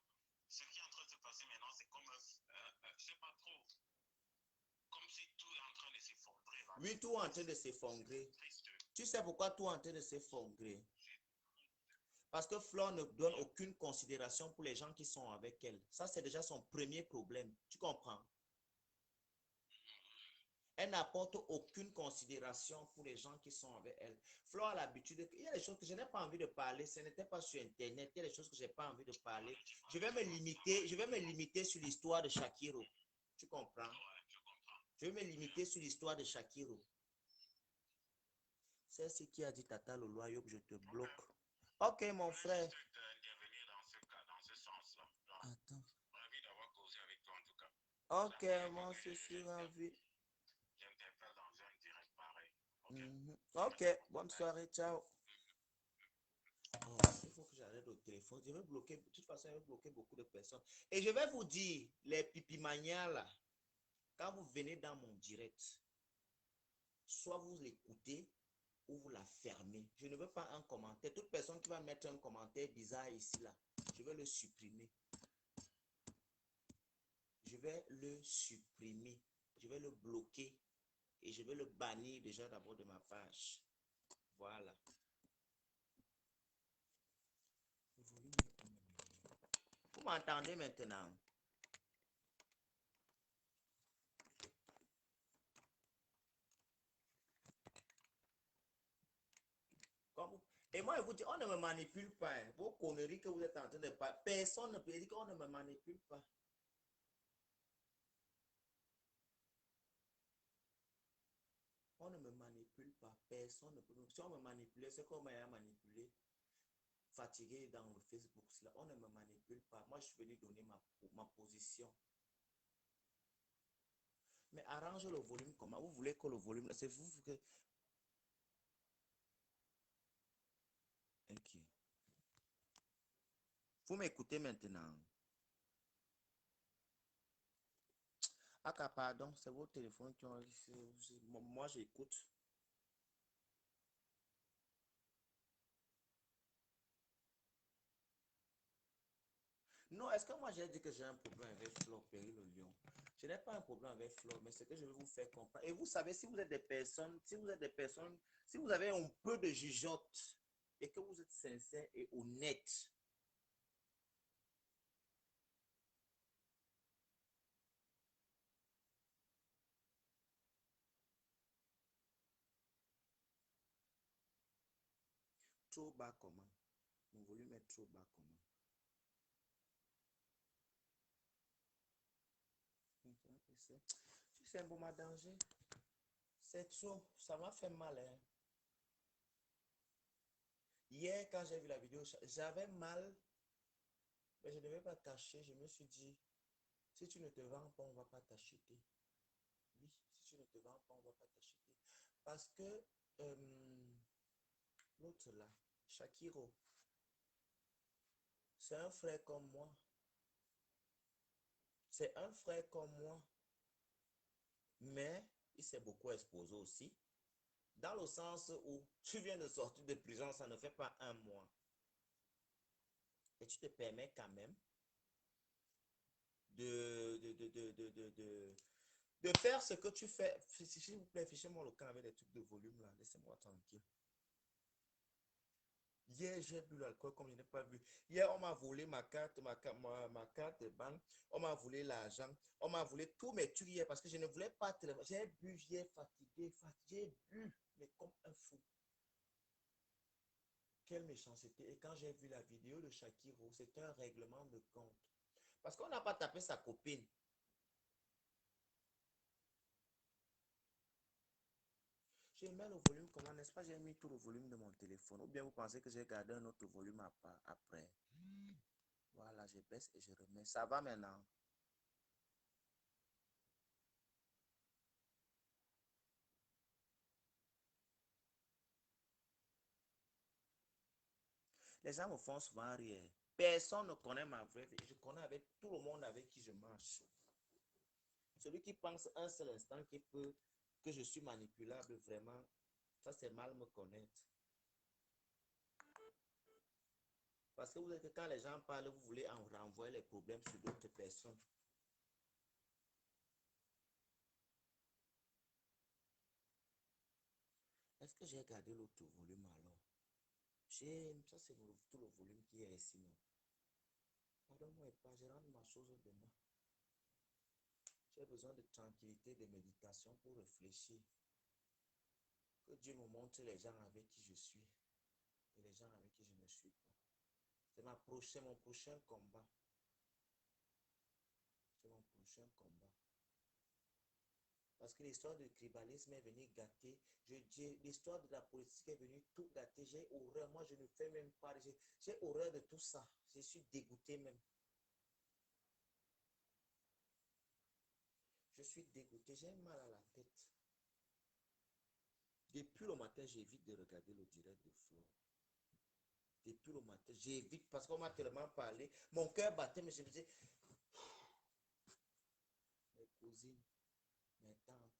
ce qui est en train de se passer maintenant, c'est comme, je sais pas trop, comme si tout est en train de s'effondrer. Oui, tout est en train de s'effondrer. Tu sais pourquoi tout est en train de s'effondrer? Parce que Flore ne donne aucune considération pour les gens qui sont avec elle. Ça, c'est déjà son premier problème. Tu comprends? Elle n'apporte aucune considération pour les gens qui sont avec elle. Flore a l'habitude, il y a des choses que je n'ai pas envie de parler, ce n'était pas sur Internet, il y a des choses que je n'ai pas envie de parler. Je vais me limiter sur l'histoire de Shakiro. Tu comprends? Je vais me limiter sur l'histoire de Shakiro. C'est ce qui a dit Tata le loyaume, je te bloque. Ok, mon frère. Intervenir dans ce cas, dans ce sens-là. Attends. Ravi d'avoir causé avec toi en tout cas. Ok, moi je suis ravi. J'interpelle dans un direct pareil. Ok, bonne soirée, ciao. Oh, il faut que j'arrête au téléphone. Je vais bloquer, de toute façon, je vais bloquer beaucoup de personnes. Et je vais vous dire, les pipimanias là, quand vous venez dans mon direct, soit vous l'écoutez ou vous la fermez. Je ne veux pas un commentaire. Toute personne qui va mettre un commentaire bizarre ici là, je vais le supprimer. Je vais le supprimer. Je vais le bloquer. Et je vais le bannir déjà d'abord de ma page. Voilà. Vous m'entendez maintenant? Et moi, je vous dis, on ne me manipule pas. Hein. Vos conneries que vous êtes en train de faire, personne ne peut dire qu'on ne me manipule pas. On ne me manipule pas. Personne ne peut. Si on me manipulait, c'est qu'on m'a manipulé. Fatigué dans le Facebook. Là. On ne me manipule pas. Moi, je suis venu donner ma position. Mais arrange le volume comment? Vous voulez que le volume... C'est vous que... Ok. Vous m'écoutez maintenant. Ah, pardon, c'est vos téléphones qui ont... Moi, j'écoute. Non, est-ce que moi j'ai dit que j'ai un problème avec Flo, Péry le lion? Je n'ai pas un problème avec Flo, mais c'est que je vais vous faire comprendre. Et vous savez, si vous êtes des personnes, si vous avez un peu de jugeote et que vous êtes sincère et honnête, trop bas comment? Mon volume est trop bas comment? C'est un bon danger. C'est trop, ça m'a fait mal. Hein. Hier, quand j'ai vu la vidéo, j'avais mal, mais je ne devais pas cacher. Je me suis dit, si tu ne te vends pas, on ne va pas t'acheter. Oui, si tu ne te vends pas, on ne va pas t'acheter. Parce que l'autre là, Shakiro, c'est un frère comme moi. C'est un frère comme moi. Mais il s'est beaucoup exposé aussi. Dans le sens où tu viens de sortir de prison, ça ne fait pas un mois. Et tu te permets quand même de faire ce que tu fais. S'il vous plaît, fichez-moi le camp avec des trucs de volume là. Laissez-moi tranquille. Hier, j'ai bu l'alcool comme je n'ai pas bu. Hier, on m'a volé ma carte de banque. On m'a volé l'argent. On m'a volé tous mes trucs hier parce que je ne voulais pas téléphoner. J'ai bu, j'ai fatigué. J'ai bu, mais comme un fou. Quelle méchanceté. Et quand j'ai vu la vidéo de Shakiro, c'était un règlement de compte. Parce qu'on n'a pas tapé sa copine. J'ai mis le volume comment, n'est-ce pas? J'ai mis tout le volume de mon téléphone. Ou bien vous pensez que j'ai gardé un autre volume après. Voilà, je baisse et je remets. Ça va maintenant? Les gens me font souvent rire. Personne ne connaît ma vraie vie. Je connais avec tout le monde avec qui je marche. Celui qui pense un seul instant que je suis manipulable, vraiment, ça c'est mal me connaître. Parce que vous êtes que quand les gens parlent, vous voulez en renvoyer les problèmes sur d'autres personnes. Est-ce que j'ai gardé l'autre volume alors? Ça c'est tout le volume qui est ici. Pardonne-moi pas, je rentre ma chose demain. J'ai besoin de tranquillité, de méditation pour réfléchir. Que Dieu me montre les gens avec qui je suis et les gens avec qui je ne suis pas. C'est mon prochain combat. C'est mon prochain combat. Parce que l'histoire du tribalisme est venue gâter. L'histoire de la politique est venue tout gâter. J'ai horreur. Moi, je ne fais même pas. J'ai horreur de tout ça. Je suis dégoûté même. Je suis dégoûté. J'ai mal à la tête. Depuis le matin, j'évite de regarder le direct de Flo. Depuis le matin, j'évite parce qu'on m'a tellement parlé. Mon cœur battait, mais je me disais, mes cousines, mes tantes,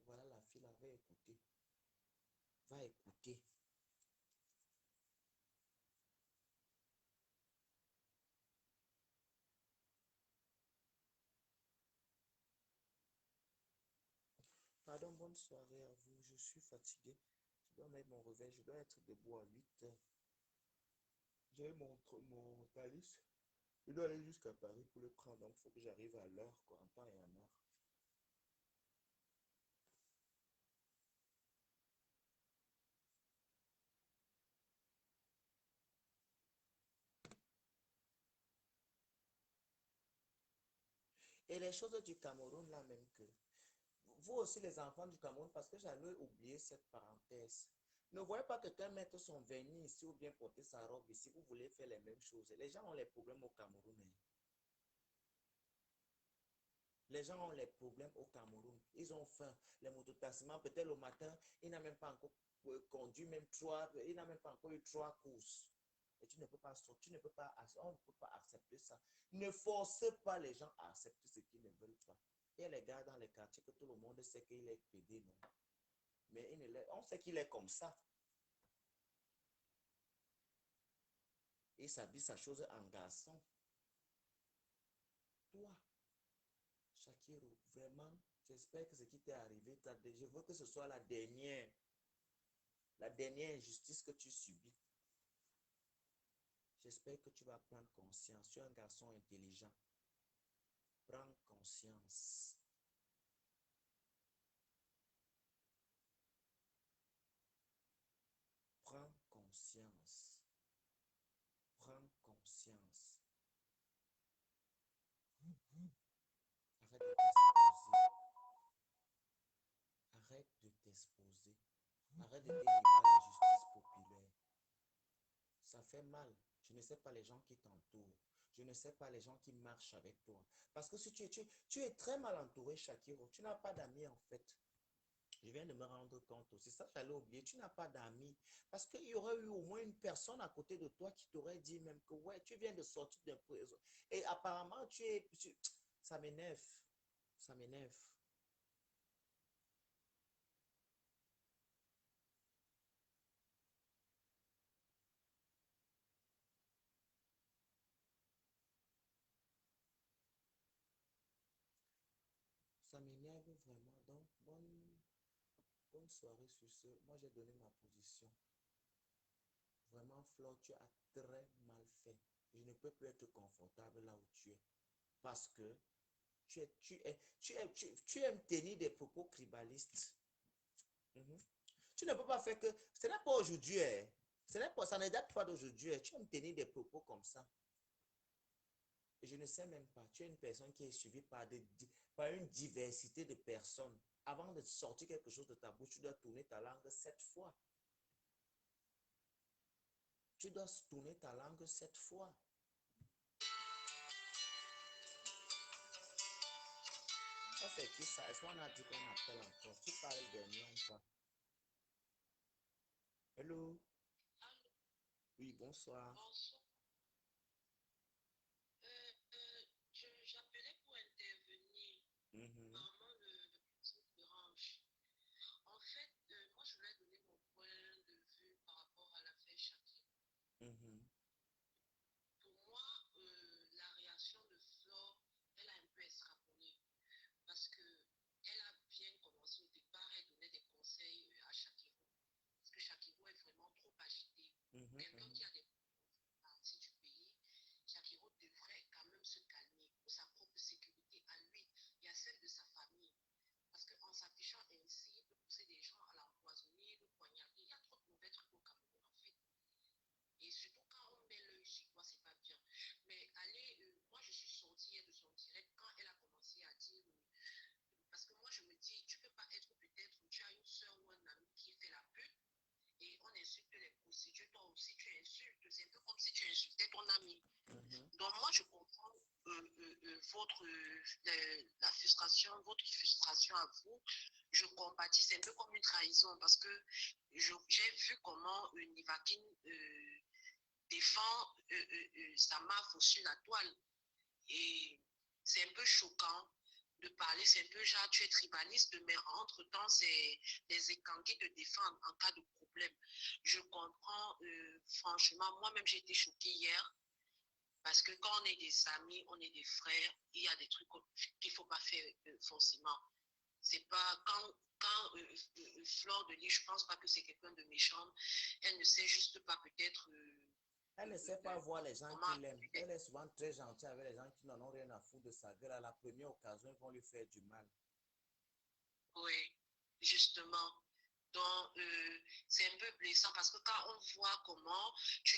voilà la fille là, va écouter. Va écouter. Pardon, bonne soirée à vous. Je suis fatigué. Je dois mettre mon réveil. Je dois être debout à 8 heures. J'ai mon calice. Je dois aller jusqu'à Paris pour le prendre. Donc, il faut que j'arrive à l'heure, quoi, en temps et en heure. Et les choses du Cameroun, là même que vous aussi les enfants du Cameroun, parce que j'allais oublier cette parenthèse. Ne voyez pas quelqu'un mettre son vernis ici ou bien porter sa robe ici, vous voulez faire les mêmes choses. Les gens ont les problèmes au Cameroun. Hein. Les gens ont les problèmes au Cameroun. Ils ont faim. Les mototaximans, peut-être le matin, il n'a même pas encore conduit même il n'a même pas encore eu 3 courses. Et tu ne peux pas, on ne peut pas accepter ça. Ne forcez pas les gens à accepter ce qu'ils ne veulent pas. Il y a les gars dans les quartiers que tout le monde sait qu'il est pédé, non? Mais on sait qu'il est comme ça. Il s'habille sa chose en garçon. Toi, Shakiro, vraiment, j'espère que ce qui t'est arrivé, je veux que ce soit la dernière injustice que tu subis. J'espère que tu vas prendre conscience. Tu es un garçon intelligent. Prends conscience. Prends conscience. Prends conscience. Arrête de t'exposer. Arrête de t'exposer. Arrête de délivrer la justice populaire. Ça fait mal. Je ne sais pas les gens qui t'entourent. Je ne sais pas les gens qui marchent avec toi. Parce que si tu es très mal entouré, Shakiro. Tu n'as pas d'amis en fait. Je viens de me rendre compte aussi. Ça, j'allais oublier. Tu n'as pas d'amis. Parce qu'il y aurait eu au moins une personne à côté de toi qui t'aurait dit même que ouais, tu viens de sortir d'un prison. Et apparemment, ça m'énerve. Ça m'énerve. Ça m'énerve vraiment. Donc, bonne soirée sur ce. Moi, j'ai donné ma position. Vraiment, Flo, tu as très mal fait. Je ne peux plus être confortable là où tu es. Parce que tu aimes tenir des propos tribalistes. Tu ne peux pas faire que... Ce n'est pas aujourd'hui. Hein. Ça ne date pas d'aujourd'hui. Hein. Tu aimes tenir des propos comme ça. Et je ne sais même pas. Tu es une personne qui est suivie par une diversité de personnes. Avant de sortir quelque chose de ta bouche, tu dois tourner ta langue 7 fois. Tu dois tourner ta langue 7 fois. Ça, c'est qui ça? Est-ce qu'on a dit qu'on appelle encore? Tu parles des noms ou pas? Hello? Oui, bonsoir. Bonsoir. J'appelais pour intervenir. Vraiment, le petit dérange. En fait, moi, je voulais donner mon point de vue par rapport à l'affaire Shakira. Pour moi, la réaction de Flore, elle a un peu extrapolé. Parce qu'elle a bien commencé au départ, elle donnait des conseils à Shakira. Parce que Shakira est vraiment trop agité. Quelqu'un qui a des la frustration, votre frustration à vous, je compatis. C'est un peu comme une trahison parce que j'ai vu comment Nivakin défend sa marque sur la toile. Et c'est un peu choquant de parler, c'est un peu genre tu es tribaliste, mais entre-temps, c'est les écans qui te défendent en cas de problème. Je comprends, franchement, moi-même j'ai été choquée hier, parce que quand on est des amis, on est des frères, il y a des trucs qu'il ne faut pas faire forcément. C'est pas quand Fleur de Lis, je ne pense pas que c'est quelqu'un de méchant, elle ne sait juste pas peut-être... Elle ne sait pas voir les gens qui l'aiment. Elle est souvent très gentille avec les gens qui n'en ont rien à foutre de sa gueule. À la première occasion, ils vont lui faire du mal. Oui, justement. Donc, c'est un peu blessant parce que quand on voit comment tu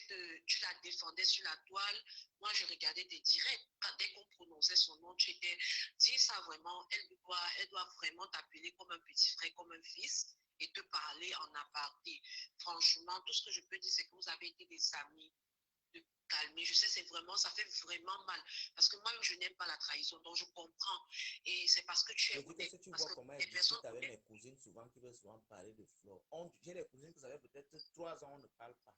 la défendais sur la toile, moi je regardais tes directs. Dès qu'on prononçait son nom, tu étais dis ça vraiment, elle doit vraiment t'appeler comme un petit frère, comme un fils et te parler en aparté. Franchement, tout ce que je peux dire, c'est que vous avez été des amis. De calmer, je sais, ça fait vraiment mal parce que moi-même je n'aime pas la trahison, donc je comprends et c'est parce que tu es honnête. Si tu vois comment elle discute avec mes cousines souvent qui veulent souvent parler de Flore. J'ai des cousines que ça fait peut-être 3 ans on ne parle pas.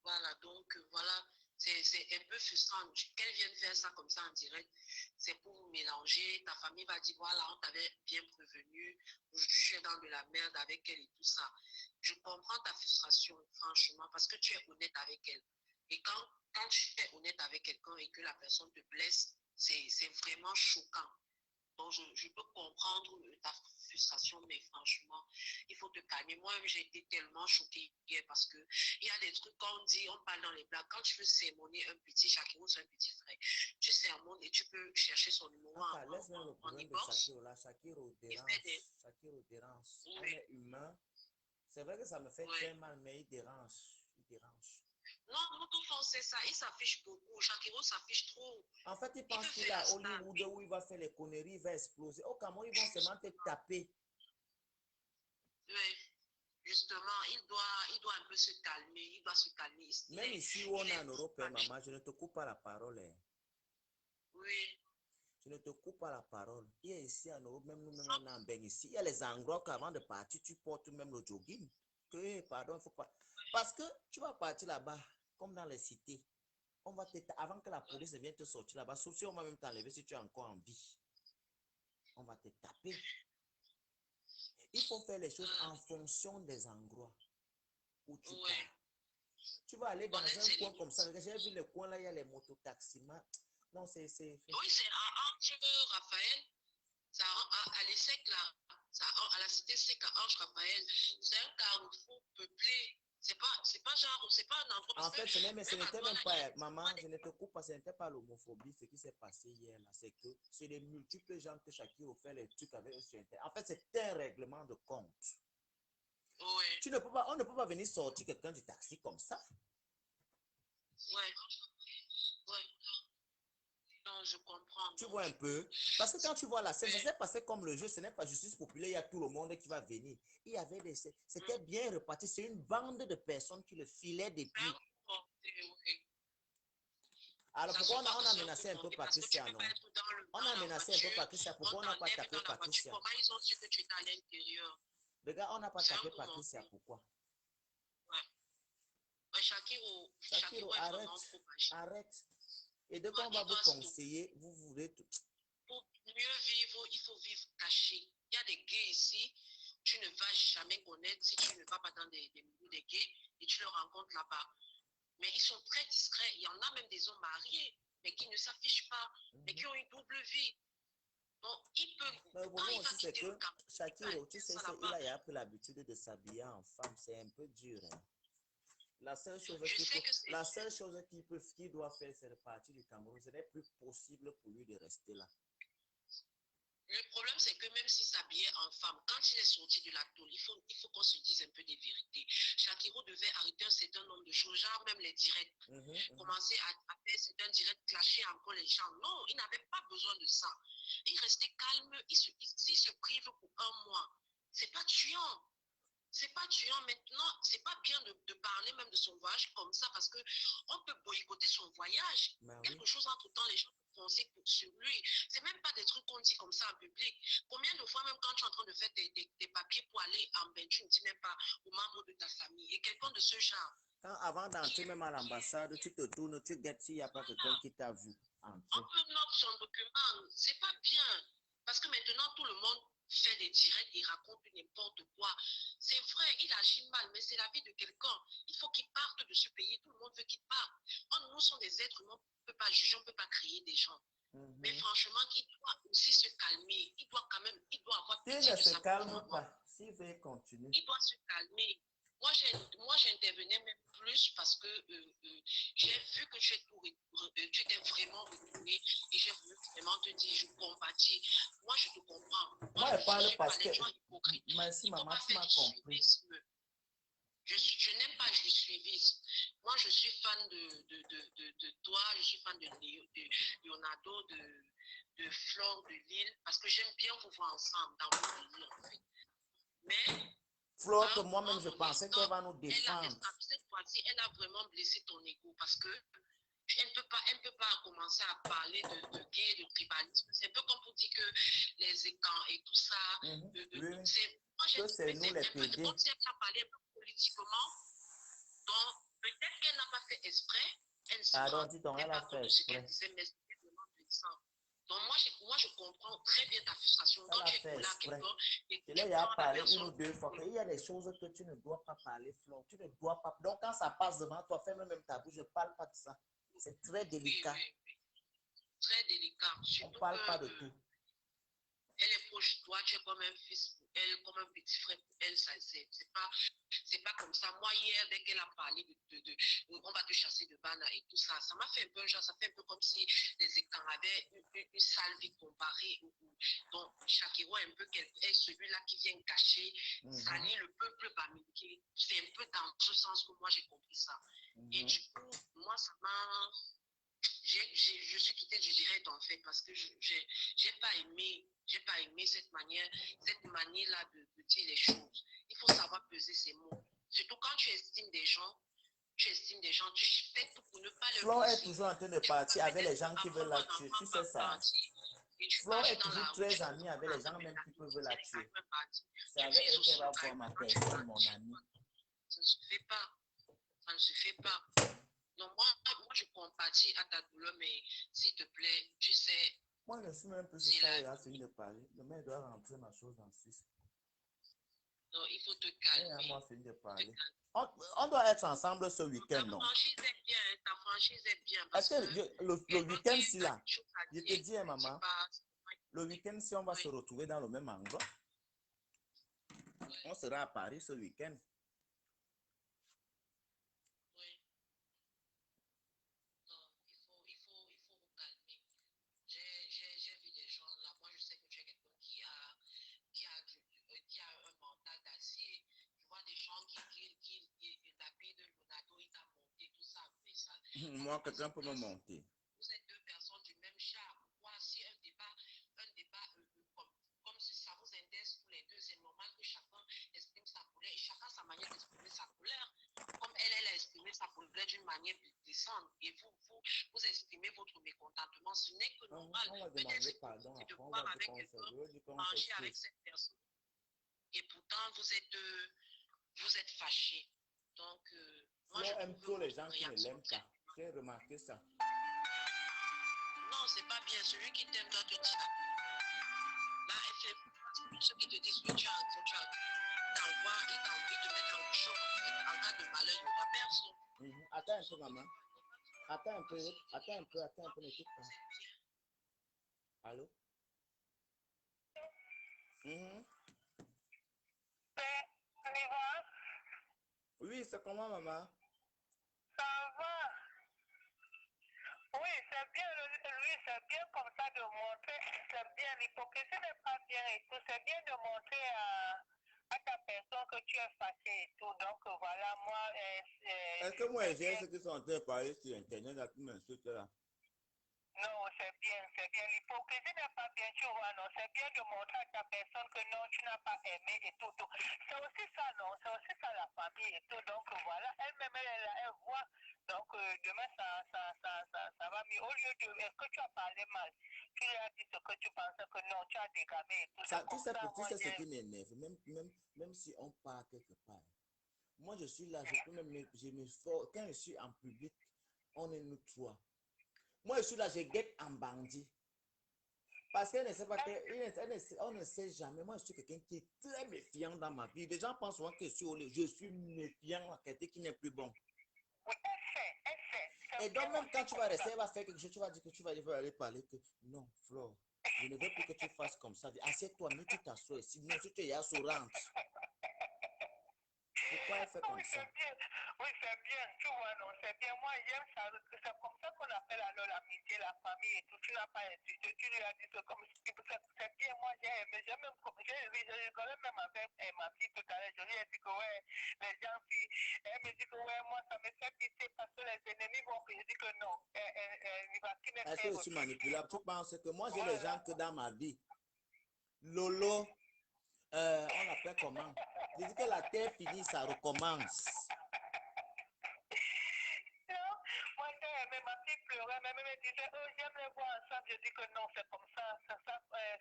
Voilà, donc voilà, c'est un peu frustrant qu'elle vienne faire ça comme ça en direct. C'est pour vous mélanger, ta famille va dire voilà, on t'avait bien prévenu, je suis dans de la merde avec elle et tout ça. Je comprends ta frustration, franchement, parce que tu es honnête avec elle. Et quand tu es honnête avec quelqu'un et que la personne te blesse, c'est vraiment choquant. Donc, je peux comprendre ta frustration, mais franchement, il faut te calmer. Moi-même, j'ai été tellement choquée hier parce qu'il y a des trucs qu'on dit, on parle dans les blagues. Quand tu veux sermonner un petit Shakiro, c'est un petit frère, tu sermonnes et tu peux chercher son numéro laisse-moi le problème de Shakiro. Là, Shakiro dérange. Shakiro dérange. Oui. On est humain. C'est vrai que ça me fait très mal, mais il dérange. Il dérange. Non, tout le monde sait ça. Il s'affiche beaucoup. Shakiro s'affiche trop. En fait, il pense qu'il a Hollywood où il va faire les conneries, il va exploser. Au Cameroun, ils vont seulement te taper. Oui, justement, il doit un peu se calmer. Il doit se calmer. Même ici où on est en Europe, maman, je ne te coupe pas la parole. Oui. Je ne te coupe pas la parole. Il y a ici en Europe, même nous-mêmes, on est en Beng ici. Il y a les endroits qu'avant de partir, tu portes même le jogging. Pardon, il ne faut pas. Parce que tu vas partir là-bas, comme dans les cités. On va avant que la police vienne te sortir là-bas, sauf si on va même t'enlever si tu es encore en vie. On va te taper. Il faut faire les choses en fonction des endroits où tu pars. Tu vas aller dans un coin comme ça. J'ai vu les coins là, il y a les mototaximans. Non, c'est... Oui, c'est à Ange Raphaël. À l'ESSEC, là, à la cité sec à Ange Raphaël. C'est un carrefour peuplé. C'est pas genre, c'est pas un endroit. En fait, ce n'était même pas, maman, je ne te coupe pas, ce n'était pas l'homophobie, ce qui s'est passé hier là, c'est que c'est les multiples gens que Shakiro fait les trucs avec eux sur Internet. En fait, c'est un règlement de compte. Oui. On ne peut pas venir sortir quelqu'un du taxi comme ça. Ouais. Non, je comprends. Tu vois un peu? Parce que quand tu vois la scène, ça s'est passé comme le jeu, ce n'est pas justice populaire, il y a tout le monde qui va venir. Il y avait c'était bien reparti, c'est une bande de personnes qui le filaient des pieds. Alors pourquoi on a menacé un peu Patricia, non? On a menacé un peu Patricia, pourquoi on n'a pas tapé Patricia? Comment ils ont su que tu étais à l'intérieur? Regarde, on n'a pas tapé Patricia, pourquoi? Ouais. Shakiro, arrête. Et dès qu'on va vous conseiller, vous voulez tout. Pour mieux vivre, il faut vivre caché. Il y a des gays ici, tu ne vas jamais connaître si tu ne vas pas dans des milieux de gays et tu le rencontres là-bas. Mais ils sont très discrets. Il y en a même des hommes mariés, mais qui ne s'affichent pas, mais qui ont une double vie. Donc, il peut... Mais le problème aussi, c'est que Shakiro, tu sais, il a pris l'habitude de s'habiller en femme. C'est un peu dur. Hein. La seule chose qu'il doit faire, c'est repartir du Cameroun. Ce n'est plus possible pour lui de rester là. Le problème, c'est que même s'il s'habillait en femme, quand il est sorti de la tôle, il faut qu'on se dise un peu des vérités. Shakiro devait arrêter un certain nombre de choses, genre même les directs. Commencer à faire certains directs, clasher encore les gens. Non, il n'avait pas besoin de ça. Il restait calme, il se prive pour un mois. C'est pas tuant. C'est pas tuant maintenant, c'est pas bien de parler même de son voyage comme ça parce qu'on peut boycotter son voyage. Quelque chose entre-temps, les gens peuvent penser sur lui. C'est même pas des trucs qu'on dit comme ça en public. Combien de fois, même quand tu es en train de faire des papiers pour aller en bain, tu ne dis même pas aux membres de ta famille. Et quelqu'un de ce genre. Quand avant d'entrer même à l'ambassade, tu te tournes, tu guettes s'il n'y a pas quelqu'un qui t'a vu entrer. On peut noter son document. C'est pas bien. Parce que maintenant, tout le monde fait des directs et raconte n'importe quoi. C'est vrai, il agit mal, mais c'est la vie de quelqu'un. Il faut qu'il parte de ce pays. Tout le monde veut qu'il parte. Nous sommes des êtres humains. On ne peut pas juger, on ne peut pas créer des gens. Mais franchement, il doit aussi se calmer. Il doit quand même, il doit avoir pitié de sa S'il ne se calme pas, s'il veut continuer. Il doit se calmer. Moi, j'intervenais même plus parce que j'ai vu que tu étais vraiment retourné et j'ai voulu vraiment te dire, je compatis. Moi, je te comprends. Moi, je parle parce que... Merci, maman, tu m'as compris. Je n'aime pas le suivisme. Moi, je suis fan de toi, je suis fan de Leonardo, de Flore, de Lille, parce que j'aime bien vous voir ensemble dans votre pays, en fait. Mais... Flore, que moi-même, je pensais qu'elle va nous défendre. Cette fois-ci, elle a vraiment blessé ton ego parce que elle ne peut pas commencer à parler de gay, de tribalisme. C'est un peu comme pour dire que les écans et tout ça. C'est nous les PD. Comme si elle a parlé un peu politiquement. Donc, peut-être qu'elle n'a pas fait exprès. Elle elle a fait exprès. Donc, moi, je comprends très bien ta frustration. Elle a fait exprès. Il a parlé une ou deux fois. Il y a des choses que tu ne dois pas parler, Flore. Tu ne dois pas. Donc, quand ça passe devant toi, fais même ta bouche. Je ne parle pas de ça. C'est très délicat. Oui. Très délicat. On ne parle pas de tout. Elle est proche de toi, tu es comme un fils pour elle, comme un petit frère pour elle. C'est pas comme ça. Moi, hier, dès qu'elle a parlé on va te chasser de Bana et tout ça, ça m'a fait un peu genre, ça fait un peu comme si les écrans avaient une sale vie comparée. Donc, Shakira est un peu est celui-là qui vient cacher, salir le peuple bamileke. C'est un peu dans ce sens que moi j'ai compris ça. Et du coup, moi, ça m'a. Je suis quittée du direct en fait parce que j'ai pas aimé cette manière-là de dire les choses. Il faut savoir peser ses mots. Surtout quand tu estimes des gens, tu fais tout pour ne pas le Flore est toujours en train de partir avec les gens qui veulent la tuer. Tu sais ça. Flore est toujours très amie avec les gens même qui peuvent la tuer. C'est avec elle qu'elle va voir ma personne, mon ami. Ça ne se fait pas. Ça ne se fait pas. Donc, moi, je compatis à ta douleur, mais s'il te plaît, tu sais. Moi, je suis même plus sur ça, il a fini de parler. Le mec doit rentrer ma chose en Suisse. Non, il faut te calmer. Moi, fini de parler. On doit être ensemble ce week-end, non? Ta franchise est bien, ta franchise est bien. Parce que le week-end-ci, là, je te dis, maman, le week-end, si on va se retrouver dans le même endroit, on sera à Paris ce week-end. Moi, quelqu'un peut me monter. Vous êtes deux personnes du même charme. Voici un débat comme ça vous intéresse tous les deux. C'est normal que chacun exprime sa colère et chacun sa manière d'exprimer sa colère. Comme elle a exprimé sa colère d'une manière décente et vous exprimez votre mécontentement. Ce n'est que normal. On va demander pardon. C'est de voir avec quelqu'un, manger avec cette personne. Et pourtant, vous êtes fâchés. Donc, moi, je aime trop les gens qui ne l'aiment pas. J'ai remarqué ça. Non, c'est pas bien. Celui qui t'aime doit te dire. Là, elle fait ceux qui te disent que tu as t'envoies et te mettre en choc. En cas de malheur, il n'y aura personne. Attends un peu, maman. Attends un peu, ne quitte pas. Allô? Oui, c'est comment, maman? Ça va. Oui, c'est bien, lui, c'est bien comme ça de montrer, c'est bien, l'hypocrisie n'est pas bien et tout, c'est bien de montrer à ta personne que tu es fâché et tout, donc voilà, moi... Est-ce que moi, j'ai ceux qui sont en train de parler sur Internet, là, qui m'insultent là? Non, c'est bien, l'hypocrisie n'est pas bien, tu vois, non, c'est bien de montrer à ta personne que non, tu n'as pas aimé et tout, c'est aussi ça, non, c'est aussi ça la famille et tout, donc voilà, elle-même, elle demain, ça va mieux. Au lieu de... Est-ce que tu as parlé mal? Tu lui as dit ce que tu pensais que non, tu as dégamé et tout ça. Tu sais ce qui m'énerve, même si on part quelque part. Moi, je suis là, je me force. Quand je suis en public, on est nous trois. Moi, je suis là, je guette en bandit. Parce qu'elle ne sait pas on ne sait jamais. Moi, je suis quelqu'un qui est très méfiant dans ma vie. Les gens pensent souvent que je suis méfiant à quelqu'un qui n'est plus bon. Oui, elle fait. Et donc, même quand tu vas rester, elle va faire quelque chose, tu vas dire que tu vas aller parler que non, Flore, je ne veux plus que tu fasses comme ça. Assieds-toi, mais tu t'assois. Sinon, si tu es au rentre. Pourquoi elle fait comme ça? Oui, c'est bien, tu vois, non, c'est bien. Moi, j'aime ça. C'est comme ça qu'on appelle alors l'amitié, la famille et tout. Tu n'as pas insulté, tu lui as dit que comme c'est bien. Moi, j'ai aimé, j'ai rigolé même avec ma fille tout à l'heure. Je lui ai dit que ouais, les gens, elle me dit que ouais, moi, ça me fait pitié parce que les ennemis vont que je dis que non. Il va qui me Est-ce faire que je suis manipulable? Tu penses que moi, j'ai les gens que dans ma vie. Lolo, on l'appelle comment? Je dis que la terre finie, ça recommence. Moi, j'ai aimé ma fille pleurer, mais elle me disait, oh, j'aime les voir ensemble. Je dis que non, c'est comme ça.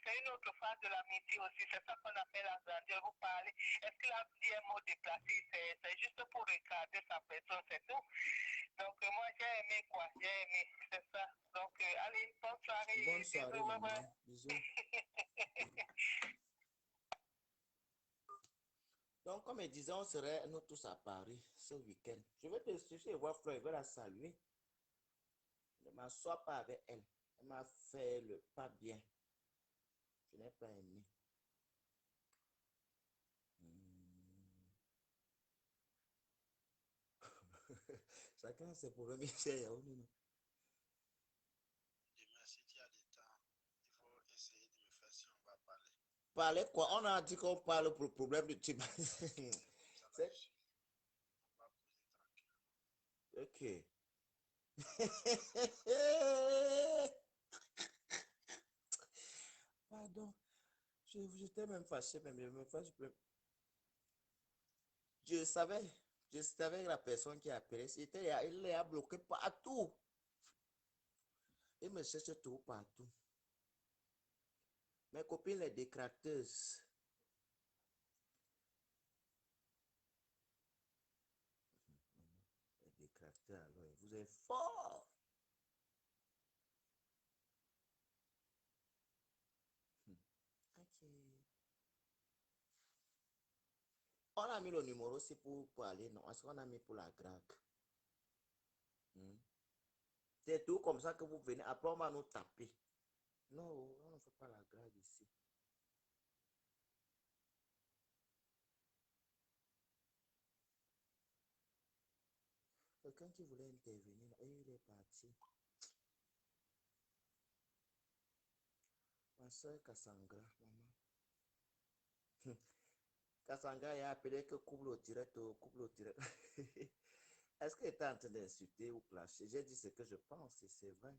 C'est une autre phase de l'amitié aussi. C'est ça qu'on appelle agrandir. Vous parlez. Est-ce qu'il a dit un mot déplacé? C'est juste pour regarder sa personne, c'est tout. Donc, moi, j'ai aimé quoi? J'ai aimé, c'est ça. Donc, allez, bonne soirée. Bonne soirée, maman. Bisous. Donc, comme je disais, on serait nous tous à Paris ce week-end. Je vais te suivre et voir Fleur, je vais la saluer. Ne m'assois pas avec elle. Elle m'a fait le pas bien. Je n'ai pas aimé. Chacun ses problèmes. Demain, si tu as du temps, il faut essayer de me faire si on va parler. Parler quoi? On a dit qu'on parle pour le problème du type. Ok. Pardon. J'étais même fâché, même je me fâche. Je savais que la personne qui a appelé, il les a bloqué partout. Il me cherche tout partout. Mes copines, les décrateuses. Les décrateurs, alors, vous êtes fort. Ok. On a mis le numéro aussi pour aller, non? Est-ce qu'on a mis pour la drague? C'est tout comme ça que vous venez. Après, on va nous taper. Non, on ne fait pas la drague ici. Quelqu'un qui voulait intervenir, et il est parti. Ma soeur Cassandra, maman. Cassandra a appelé que couple au direct. Est-ce qu'elle était en train d'insulter ou clasher? J'ai dit ce que je pense et c'est vrai.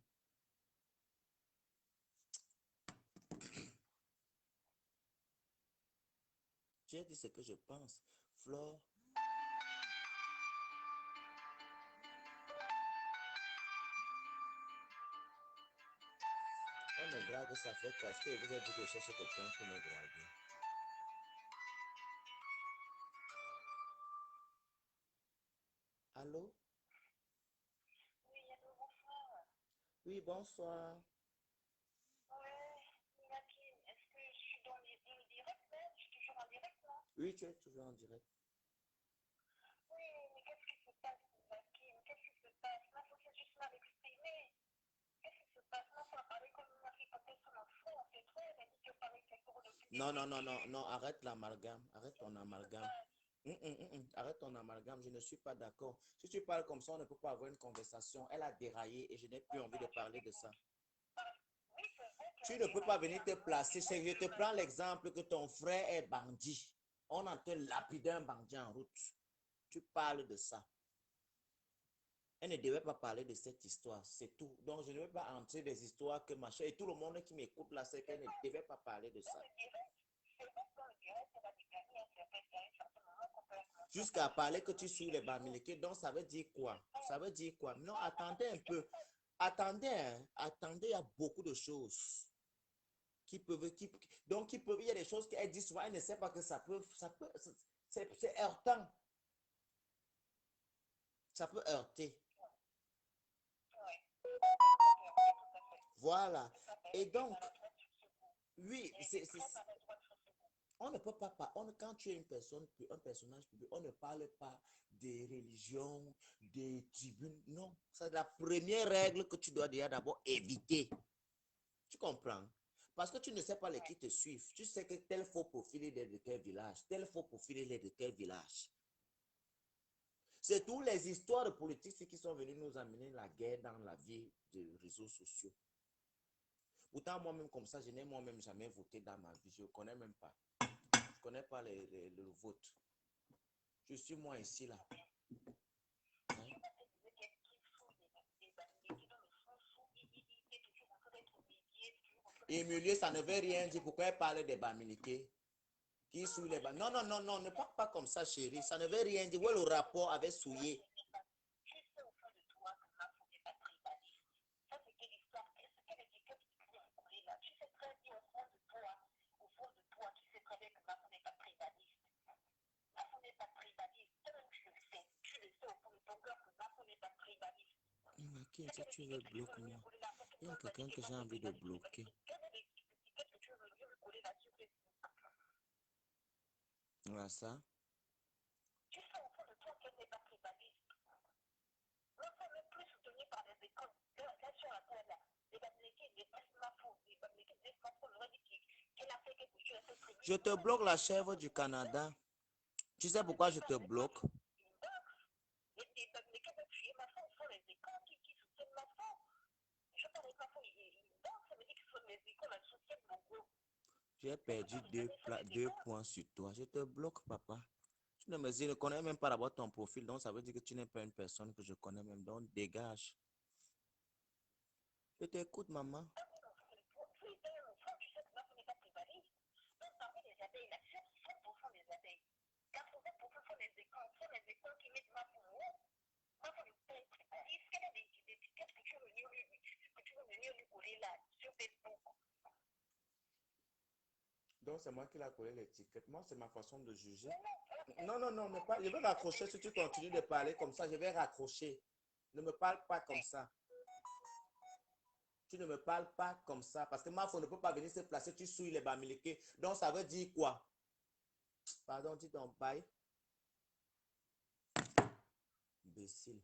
J'ai dit ce que je pense. Flore. On me drague, ça fait parce que vous avez dit que je cherche quelqu'un pour me draguer. Allô? Oui, allô, bonsoir. Oui, bonsoir. Ouais, Nakine, est-ce que je suis dans le direct même? Je suis toujours en direct, non? Oui, tu es toujours en direct. Oui, mais qu'est-ce qui se passe, Nakine? Qu'est-ce qui se passe? Là, il faut juste mal exprimer. Qu'est-ce qui se passe? Là, on va parler comme une fille peut-être sur l'enfant. C'est trop, elle a dit que parler avec pour le petit. Non, arrête l'amalgame. Arrête ton amalgame. Arrête ton amalgame, je ne suis pas d'accord. Si tu parles comme ça, on ne peut pas avoir une conversation. Elle a déraillé et je n'ai plus envie de parler de ça. Tu ne peux pas venir te placer. Je te prends l'exemple que ton frère est bandit. On a te lapidé un bandit en route. Tu parles de ça. Elle ne devait pas parler de cette histoire, c'est tout. Donc, je ne vais pas entrer des histoires que machin. Et tout le monde qui m'écoute là, c'est qu'elle ne devait pas parler de ça. jusqu'à parler que tu suis les Bamileke. Donc, ça veut dire quoi? Ça veut dire quoi? Non, attendez un peu. Attendez, hein. Attendez, il y a beaucoup de choses qui peuvent, donc, il y a des choses qu'elle dit souvent, elle ne sait pas que c'est heurtant. Ça peut heurter. Voilà. Et donc, oui, on ne peut pas, quand tu es une personne, un personnage public, on ne parle pas des religions, des tribunes. Non, c'est la première règle que tu dois déjà d'abord éviter. Tu comprends? Parce que tu ne sais pas les qui te suivent. Tu sais que tel faux profil est de quel village, tel faux profil est de quel village. C'est toutes les histoires de politique qui sont venues nous amener la guerre dans la vie des réseaux sociaux. Pourtant, moi-même, comme ça, je n'ai moi-même jamais voté dans ma vie. Je ne connais même pas. Je ne connais pas le vote. Je suis moi ici, là. Hein? Et milieu, ça ne veut rien dire. Pourquoi elle parle des Bamileke? Qui souille les Bamileke? Non, non, non, non, ne parle pas comme ça, chérie. Ça ne veut rien dire. Où est le rapport avec souiller? Qui est-ce que tu veux bloquer moi? Il y a quelqu'un que j'ai envie de bloquer. Voilà ça. Je te bloque la chèvre du Canada. Tu sais pourquoi je te bloque? J'ai perdu deux points sur toi. Je te bloque, papa. Tu ne me connais même pas d'abord ton profil, donc ça veut dire que tu n'es pas une personne que je connais même. Donc dégage. Je t'écoute, maman. Donc c'est moi qui l'ai collé l'étiquette. Moi, c'est ma façon de juger. Non, non, non, pas. Je vais raccrocher si tu continues de parler comme ça. Je vais raccrocher. Ne me parle pas comme ça. Tu ne me parles pas comme ça. Parce que Mafo ne peut pas venir se placer. Tu souilles les Bamileke. Donc ça veut dire quoi? Pardon, dis ton bail. Imbécile.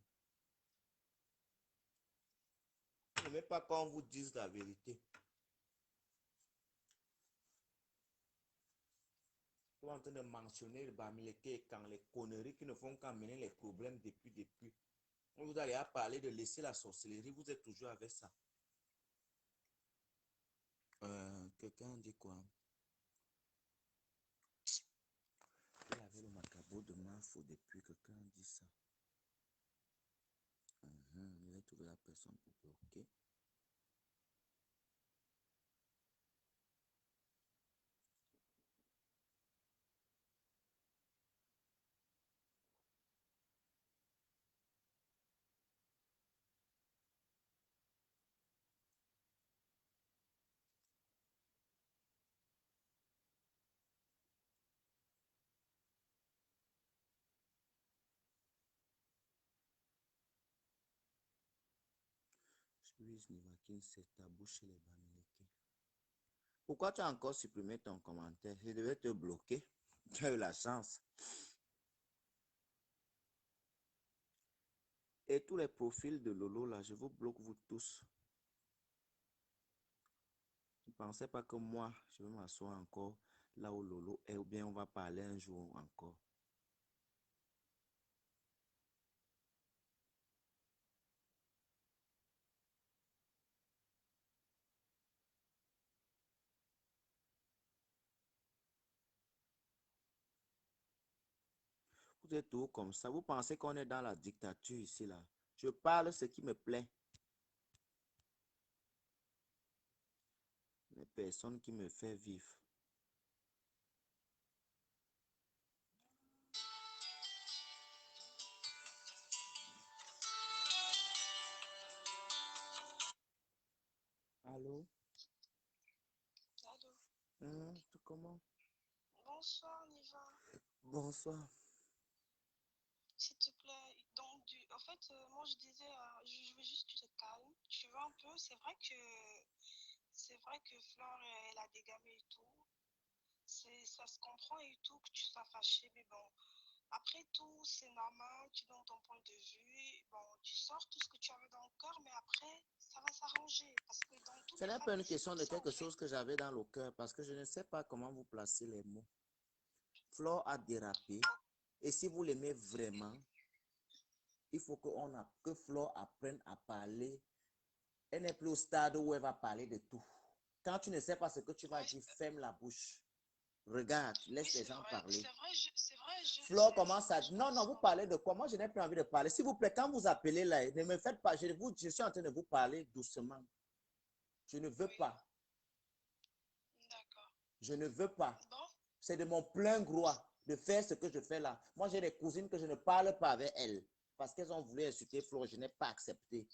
Ne même pas quand on vous dise la vérité. Tu es en train de mentionner le Bamileke quand les conneries qui ne font qu'amener les problèmes depuis. Vous allez à parler de laisser la sorcellerie. Vous êtes toujours avec ça. Quelqu'un dit quoi? Il avait le macabo de Mafo depuis quelqu'un dit ça. Il va trouver la personne pour bloquer. Louise Nivakin, c'est tabou chez les Bamileke. Pourquoi tu as encore supprimé ton commentaire? Je devais te bloquer. Tu as eu la chance. Et tous les profils de Lolo, là, je vous bloque vous tous. Ne pensez pas que moi, je vais m'asseoir encore là où Lolo est, ou bien on va parler un jour encore. Vous êtes tout comme ça. Vous pensez qu'on est dans la dictature ici, là. Je parle ce qui me plaît. Les personnes qui me font vivre. Allô? Allô? Tout comment? Bonsoir, Niva. Bonsoir. S'il te plaît. Donc, en fait, moi, je disais, je veux juste que tu te calmes. Tu vois un peu, c'est vrai que Flore, elle a des gamins et tout. Ça se comprend et tout que tu sois fâché, mais bon. Après tout, c'est normal, tu donnes ton point de vue. Bon, tu sors tout ce que tu avais dans le cœur, mais après, ça va s'arranger. Parce que dans toutes Ce les n'est pas une familles, c'est question comme de ça, en quelque fait. chose que j'avais dans le cœur parce que je ne sais pas comment vous placer les mots. Flore a dérapé et si vous l'aimez vraiment, il faut que Flore apprenne à parler. Elle n'est plus au stade où elle va parler de tout. Quand tu ne sais pas ce que tu vas Oui, dire, ferme la bouche. Regarde, oui, laisse les gens parler. c'est vrai, Flore commence à... je Non, non, vous pense. parlez de quoi? Moi, je n'ai plus envie de parler. S'il vous plaît, quand vous appelez là, ne me faites pas... Je suis en train de vous parler doucement. Je ne veux Oui, pas. d'accord. Je ne veux pas. Bon, C'est de mon plein droit de faire ce que je fais là. Moi, j'ai des cousines que je ne parle pas avec elles parce qu'elles ont voulu insulter Flore. Je n'ai pas accepté.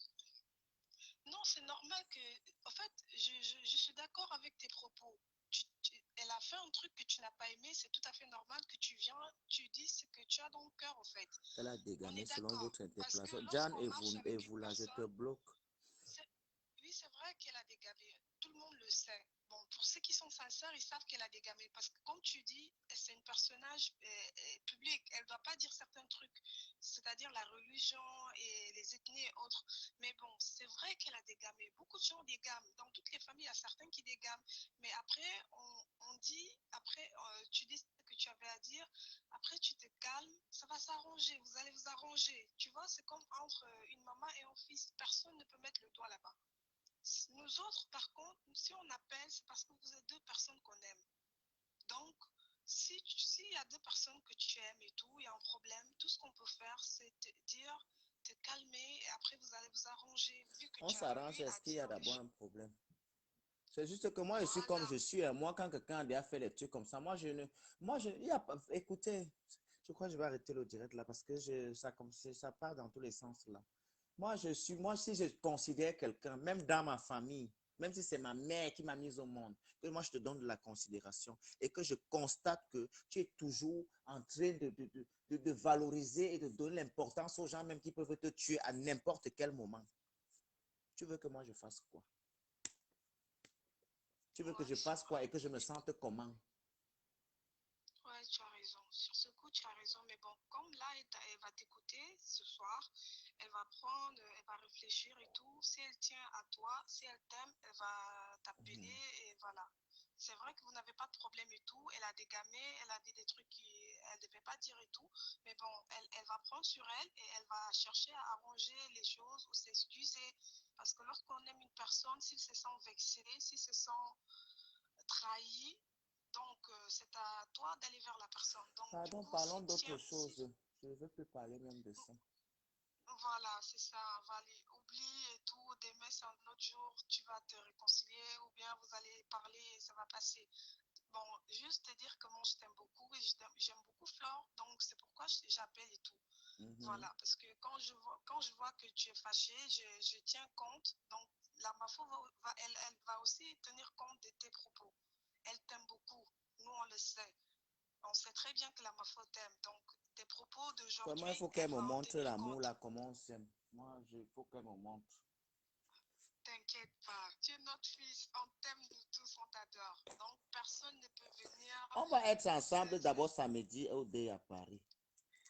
non, c'est normal que. En fait, je suis d'accord avec tes propos. Elle a fait un truc que tu n'as pas aimé, c'est tout à fait normal que tu dis ce que tu as dans le cœur, en fait. Elle a On est dégamé selon d'accord. votre Parce que interpellation. Jan lorsqu'on marche et avec une vous là, je te personne, bloque. oui, c'est vrai qu'elle a des gamins. Tout le monde le sait. Bon, pour ceux qui sont sincères, ils savent qu'elle a des gamins. Parce que, comme tu dis, c'est un personnage public. Elle ne doit pas dire certains trucs, c'est-à-dire la religion et les ethnies et autres. Mais bon, c'est vrai qu'elle a des gamins. Beaucoup de gens dégament. Dans toutes les familles, il y a certains qui dégament. Mais après, on dit, après, tu dis ce que tu avais à dire. Après, tu te calmes. Ça va s'arranger. Vous allez vous arranger. Tu vois, c'est comme entre une maman et un fils. Personne ne peut mettre le doigt là-bas. Nous autres, par contre, si on appelle, c'est parce que vous êtes deux personnes qu'on aime. Donc, s'il y a deux personnes que tu aimes et tout, il y a un problème, tout ce qu'on peut faire, c'est te dire, te calmer, et après, vous allez vous arranger, vu que On tu as s'arrange, eu est-ce à qu'il y a dire les d'abord choses. un problème? C'est juste que moi, je suis comme Voilà. je suis. Moi, quand quelqu'un a déjà fait des trucs comme ça, il y a pas, écoutez, je crois que je vais arrêter le direct là parce que ça part dans tous les sens là. Moi, si je considère quelqu'un, même dans ma famille, même si c'est ma mère qui m'a mise au monde, que moi, je te donne de la considération et que je constate que tu es toujours en train de valoriser et de donner l'importance aux gens même qui peuvent te tuer à n'importe quel moment. Tu veux que moi, je fasse quoi? Tu veux que je Ouais, c'est fasse quoi vrai. et que je me sente comment? Ouais, tu as raison. Sur ce coup, tu as raison. Mais bon, comme là, elle va t'écouter ce soir, elle va prendre, elle va réfléchir et tout. Si elle tient à toi, si elle t'aime, elle va t'appeler et voilà. C'est vrai que vous n'avez pas de problème et tout. Elle a des gamins, elle a dit des trucs qu'elle ne devait pas dire et tout. Mais bon, elle va prendre sur elle et elle va chercher à arranger les choses ou s'excuser. Parce que lorsqu'on aime une personne, s'il se sent vexé, s'il se sent trahi, donc c'est à toi d'aller vers la personne. Donc du Pardon, coup, parlons d'autre chose. Je ne veux plus parler même de ça. voilà, c'est ça, Valérie. Oublie et tout. Demain, c'est un autre jour. Tu vas te réconcilier ou bien vous allez parler et ça va passer. Bon, juste te dire que moi, je t'aime beaucoup et j'aime beaucoup Flore. Donc, c'est pourquoi j'appelle et tout. Voilà, parce que quand je vois que tu es fâché, je tiens compte. Donc, la MAFO, elle va aussi tenir compte de tes propos. Elle t'aime beaucoup. Nous, on le sait. On sait très bien que la MAFO t'aime. Donc, tes propos Vraiment, il d'aujourd'hui, faut qu'elle elle me va en montre tenir l'amour, compte. là, comment on s'aime. Moi, il faut qu'elle me montre. T'inquiète pas, tu es notre fils, on t'aime nous tous, on t'adore. Donc personne ne peut venir. On va être ensemble d'abord samedi au dé à Paris.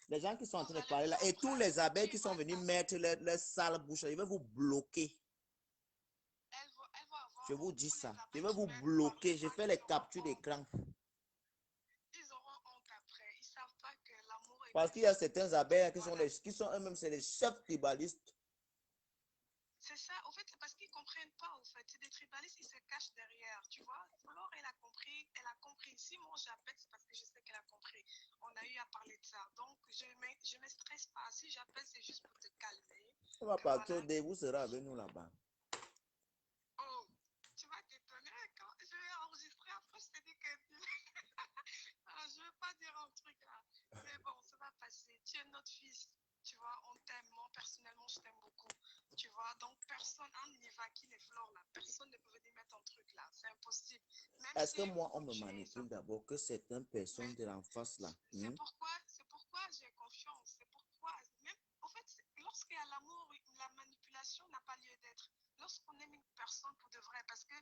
Les gens qui sont en train Vous de allez parler là, et tous voir, les abeilles tu qui sont vas venus t'amuser. mettre leur sale bouche, je vais vous bloquer. Elle va Je avoir vous honte. dis Tous les ça. Je abeilles vais qui vous mettent bloquer. partout Je là, fais les ils auront captures honte. d'écran. Ils auront honte après. Ils savent pas que l'amour est Parce qu'il y a puissant. certains Donc abeilles voilà. qui sont eux-mêmes, c'est les chefs tribalistes. C'est ça, en fait, c'est parce qu'ils comprennent pas, en fait. C'est des tribalistes, ils se cachent derrière, tu vois. Alors, elle a compris. Si moi j'appelle, c'est parce que je sais qu'elle a compris. On a eu à parler de ça. Donc, je me stresse pas. Si j'appelle, c'est juste pour te calmer. On va Que partir au voilà. dé, vous serez avec nous là-bas. Oh, tu vas t'étonner quand je vais enregistrer. Après, je te dis que ah, je veux pas dire un truc là. Mais bon, ça va passer. Tu es notre fils. Tu vois, on t'aime. Moi, personnellement, je t'aime beaucoup. Tu vois, donc personne, en Niva qui les flore là, personne ne peut venir mettre un truc là, c'est impossible. Même Est-ce que si moi, on me tu es manipule d'abord que certaines personnes de l'en face là? c'est pourquoi j'ai confiance. C'est pourquoi, même, en fait, lorsqu'il y a l'amour, la manipulation n'a pas lieu d'être. Lorsqu'on aime une personne pour de vrai, parce que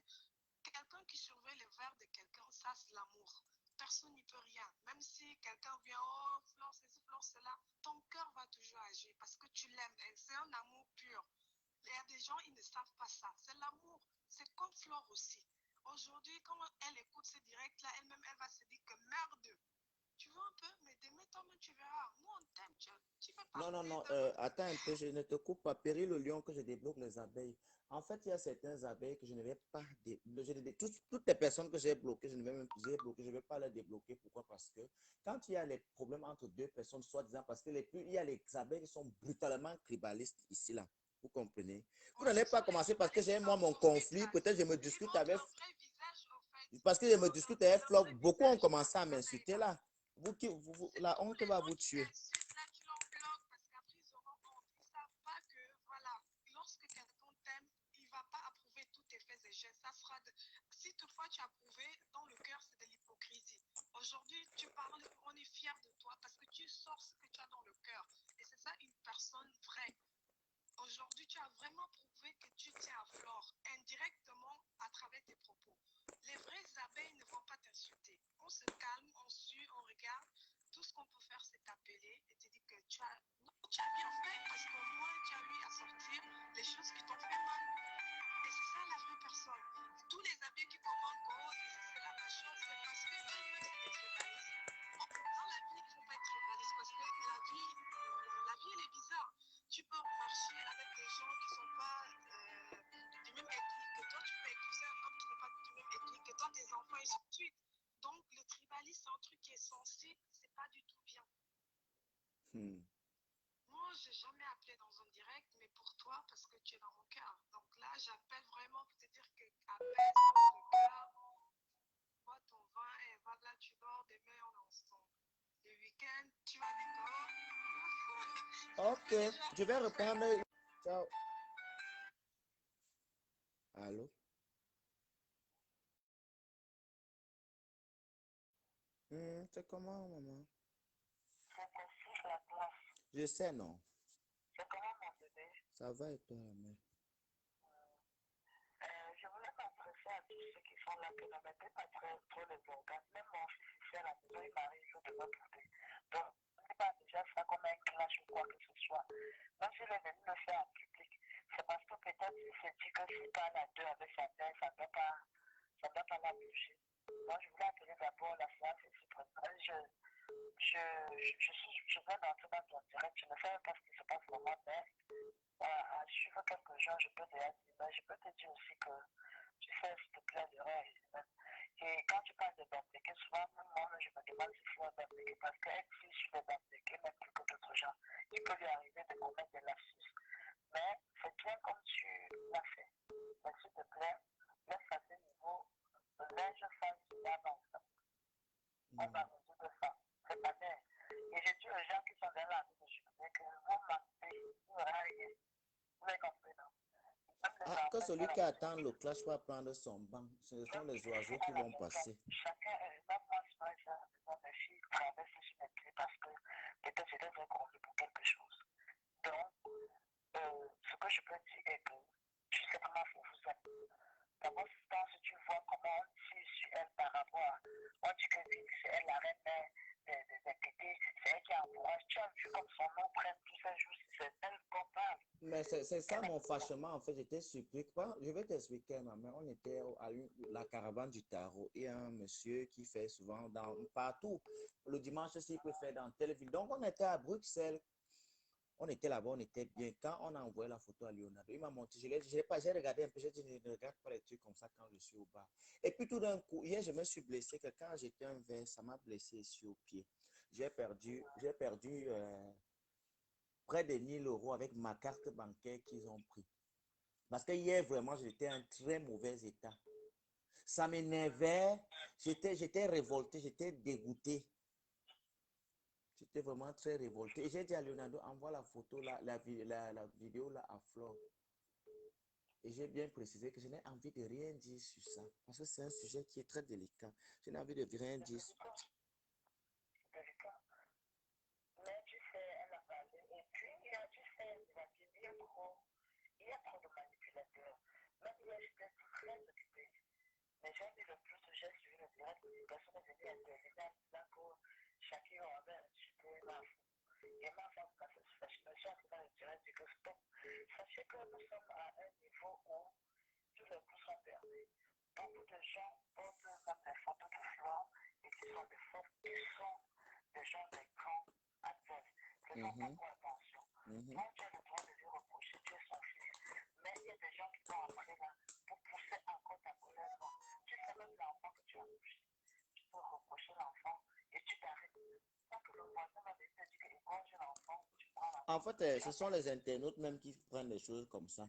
quelqu'un qui surveille les verres de quelqu'un, ça c'est l'amour. Personne n'y peut rien. Même si quelqu'un vient, oh, Flore, ceci, Flore, cela, ton cœur va toujours agir parce que tu l'aimes. Et c'est un amour pur. Il y a des gens, ils ne savent pas ça. C'est l'amour. C'est comme Flore aussi. Aujourd'hui, quand elle écoute ce direct-là, elle-même, elle va se dire que merde. Tu vois un peu, mais demain, toi-même, tu verras. Nous, on t'aime. Tu fais Non, non, partie non, de... attends un peu, je ne te coupe pas. Péri le lion que je débloque les abeilles. En fait, il y a certaines abeilles que je ne vais pas débloquer. Toutes les personnes que j'ai bloquées, je ne vais même plus les bloquer. Je ne vais pas les débloquer. Pourquoi? Parce que quand il y a les problèmes entre deux personnes, soi-disant, parce que il y a les abeilles qui sont brutalement tribalistes ici, là. Vous comprenez? Vous n'allez pas commencer parce que j'ai moi mon conflit. Peut-être je me discute avec. Parce que je me discute avec Flop. Beaucoup ont commencé à m'insulter là. La honte va vous tuer. Là, tu l'embloques parce qu'après, ils auront honte. Ils ne savent pas que, voilà, lorsque quelqu'un t'aime, il ne va pas approuver tous tes faits et gestes. Ça sera de... Si toutefois tu as approuvé, dans le cœur, c'est de l'hypocrisie. Aujourd'hui, tu parles, on est fiers de toi parce que tu sors ce que tu as dans le cœur. Et c'est ça une personne vraie. Aujourd'hui, tu as vraiment prouvé que tu tiens à Flore, indirectement à travers tes propos. Les vraies abeilles ne vont pas t'insulter. On se calme, on suit, on regarde. Tout ce qu'on peut faire, c'est t'appeler et te dire que tu as bien fait parce qu'au moins tu as eu à sortir les choses qui t'ont fait mal. Et c'est ça la vraie personne. Tous les abeilles qui commandent, oh, c'est la machin, c'est parce que c'est des tribalistes. Dans la vie, il ne faut pas être tribaliste parce que la vie, elle est bizarre. Tu peux marcher avec des gens qui ne sont pas du même ethnique que toi. Tu peux épouser un homme qui n'est pas du même ethnique que toi, tes enfants, et ainsi de suite. Donc, le tribalisme, c'est un truc qui est sensible, c'est pas du tout bien. Moi, j'ai jamais appelé dans un direct, mais pour toi, parce que tu es dans mon cœur. Donc là, j'appelle vraiment pour te dire que apaise ton cœur, bois ton vin, et voilà, tu dors, demain, on est ensemble. Le week-end, tu vas d'accord? Ok, je vais reprendre. Ciao. Allô? C'est comment, maman? Je sais, non. C'est comment mon bébé? Ça va et toi, la mère? Je voulais m'adresser à tous ceux qui sont là, que ne mettez pas trop les organes. Même mon fils ici à la maison, il m'arrive de me porter. Donc, ce n'est pas déjà ça comme un clash ou quoi que ce soit. Même s'il est venu le faire en public, c'est parce que peut-être il s'est dit que s'il parle à deux avec sa mère, ça ne doit pas la bouger. Moi, je voulais appeler d'abord la séance réciproque. Je viens d'entrer dans ton direct, je ne sais pas ce qui se passe vraiment, mais à suivre quelques jours, je peux te dire, mais je peux te dire aussi que tu sais, s'il te plaît, l'erreur est humaine. Et quand tu parles de Bamdeke, souvent, même moi, je me demande si c'est un Bamdeke, parce qu'elle fille sur le Bamdeke, même plus que d'autres gens, il peut lui arriver de commettre des lapsus. Mais c'est bien comme tu l'as fait. Mais s'il te plaît, laisse à ce niveau, linge face d'avance. On va résoudre ça. C'est pas bien. Et j'ai dit aux gens qui sont dans la vie de jubilé que vous mentez, vous n'aurez rien. Vous avez compris, non? Ah, que celui qui attend le clash va prendre son banc. Ce sont les oiseaux qui vont passer. Chacun, même moi, souvent, j'ai besoin de filles traverser sur mes pieds parce que peut-être je devrais conduire pour quelque chose. Donc, ce que je peux dire est que tu sais comment vous vous êtes. D'abord, si tu vois comment on tire sur elle par rapport à. On dit que c'est elle la reine des inquiétés, c'est elle qui encourage. Tu as vu comme son nom prenne tous ces jours, c'est elle qu'on parle. Mais c'est ça mon fâchement, en fait. J'étais surpris. Je vais t'expliquer, ma mère. On était à la caravane du tarot. Et un monsieur qui fait souvent partout. Le dimanche aussi, il peut faire dans telle ville. Donc, on était à Bruxelles. On était là-bas, on était bien. Quand on a envoyé la photo à Leonardo, il m'a montré. J'ai regardé un peu. J'ai dit, ne regarde pas les trucs comme ça quand je suis au bar. Et puis, tout d'un coup, hier, je me suis blessé. Que quand j'étais un verre, ça m'a blessé sur le pied. J'ai perdu près de 1000 € avec ma carte bancaire qu'ils ont pris. Parce que hier, vraiment, j'étais en très mauvais état. Ça m'énervait. J'étais révolté, j'étais dégoûté. J'étais vraiment très révolté. Et j'ai dit à Leonardo, envoie la photo, la vidéo là à Flore. Et j'ai bien précisé que je n'ai envie de rien dire sur ça. Parce que c'est un sujet qui est très délicat. Je n'ai envie de rien dire. Délicat. Mais tu sais, elle a parlé. Et puis, il y a, tu sais, il y a trop de manipulateurs. Même hier, j'étais très occupée. Mais j'ai mis le plus de gestes sur le direct. Personne n'est venu intervenir en disant que chacun avait insulté ma femme. Et ma femme, quand elle se fâche, je suis entrée dans le direct, je dis que stop. Sachez que nous sommes à un niveau où tous les coups sont perdus. Beaucoup de gens portent même des photos de fleurs et qui sont des fautes, qui sont des gens des camps adverses. Ils font beaucoup attention. Moi, tu as le droit de lui reprocher, tu es son fils. Mais il y a des gens qui sont après là pour pousser encore ta colère. Non. Tu sais même l'enfant que tu as touché. Tu peux reprocher l'enfant et tu t'arrêtes. Tant que le voisin m'a dit qu'il égorge l'enfant, tu prends l'enfant. En fait, ce sont les internautes même qui prennent les choses comme ça.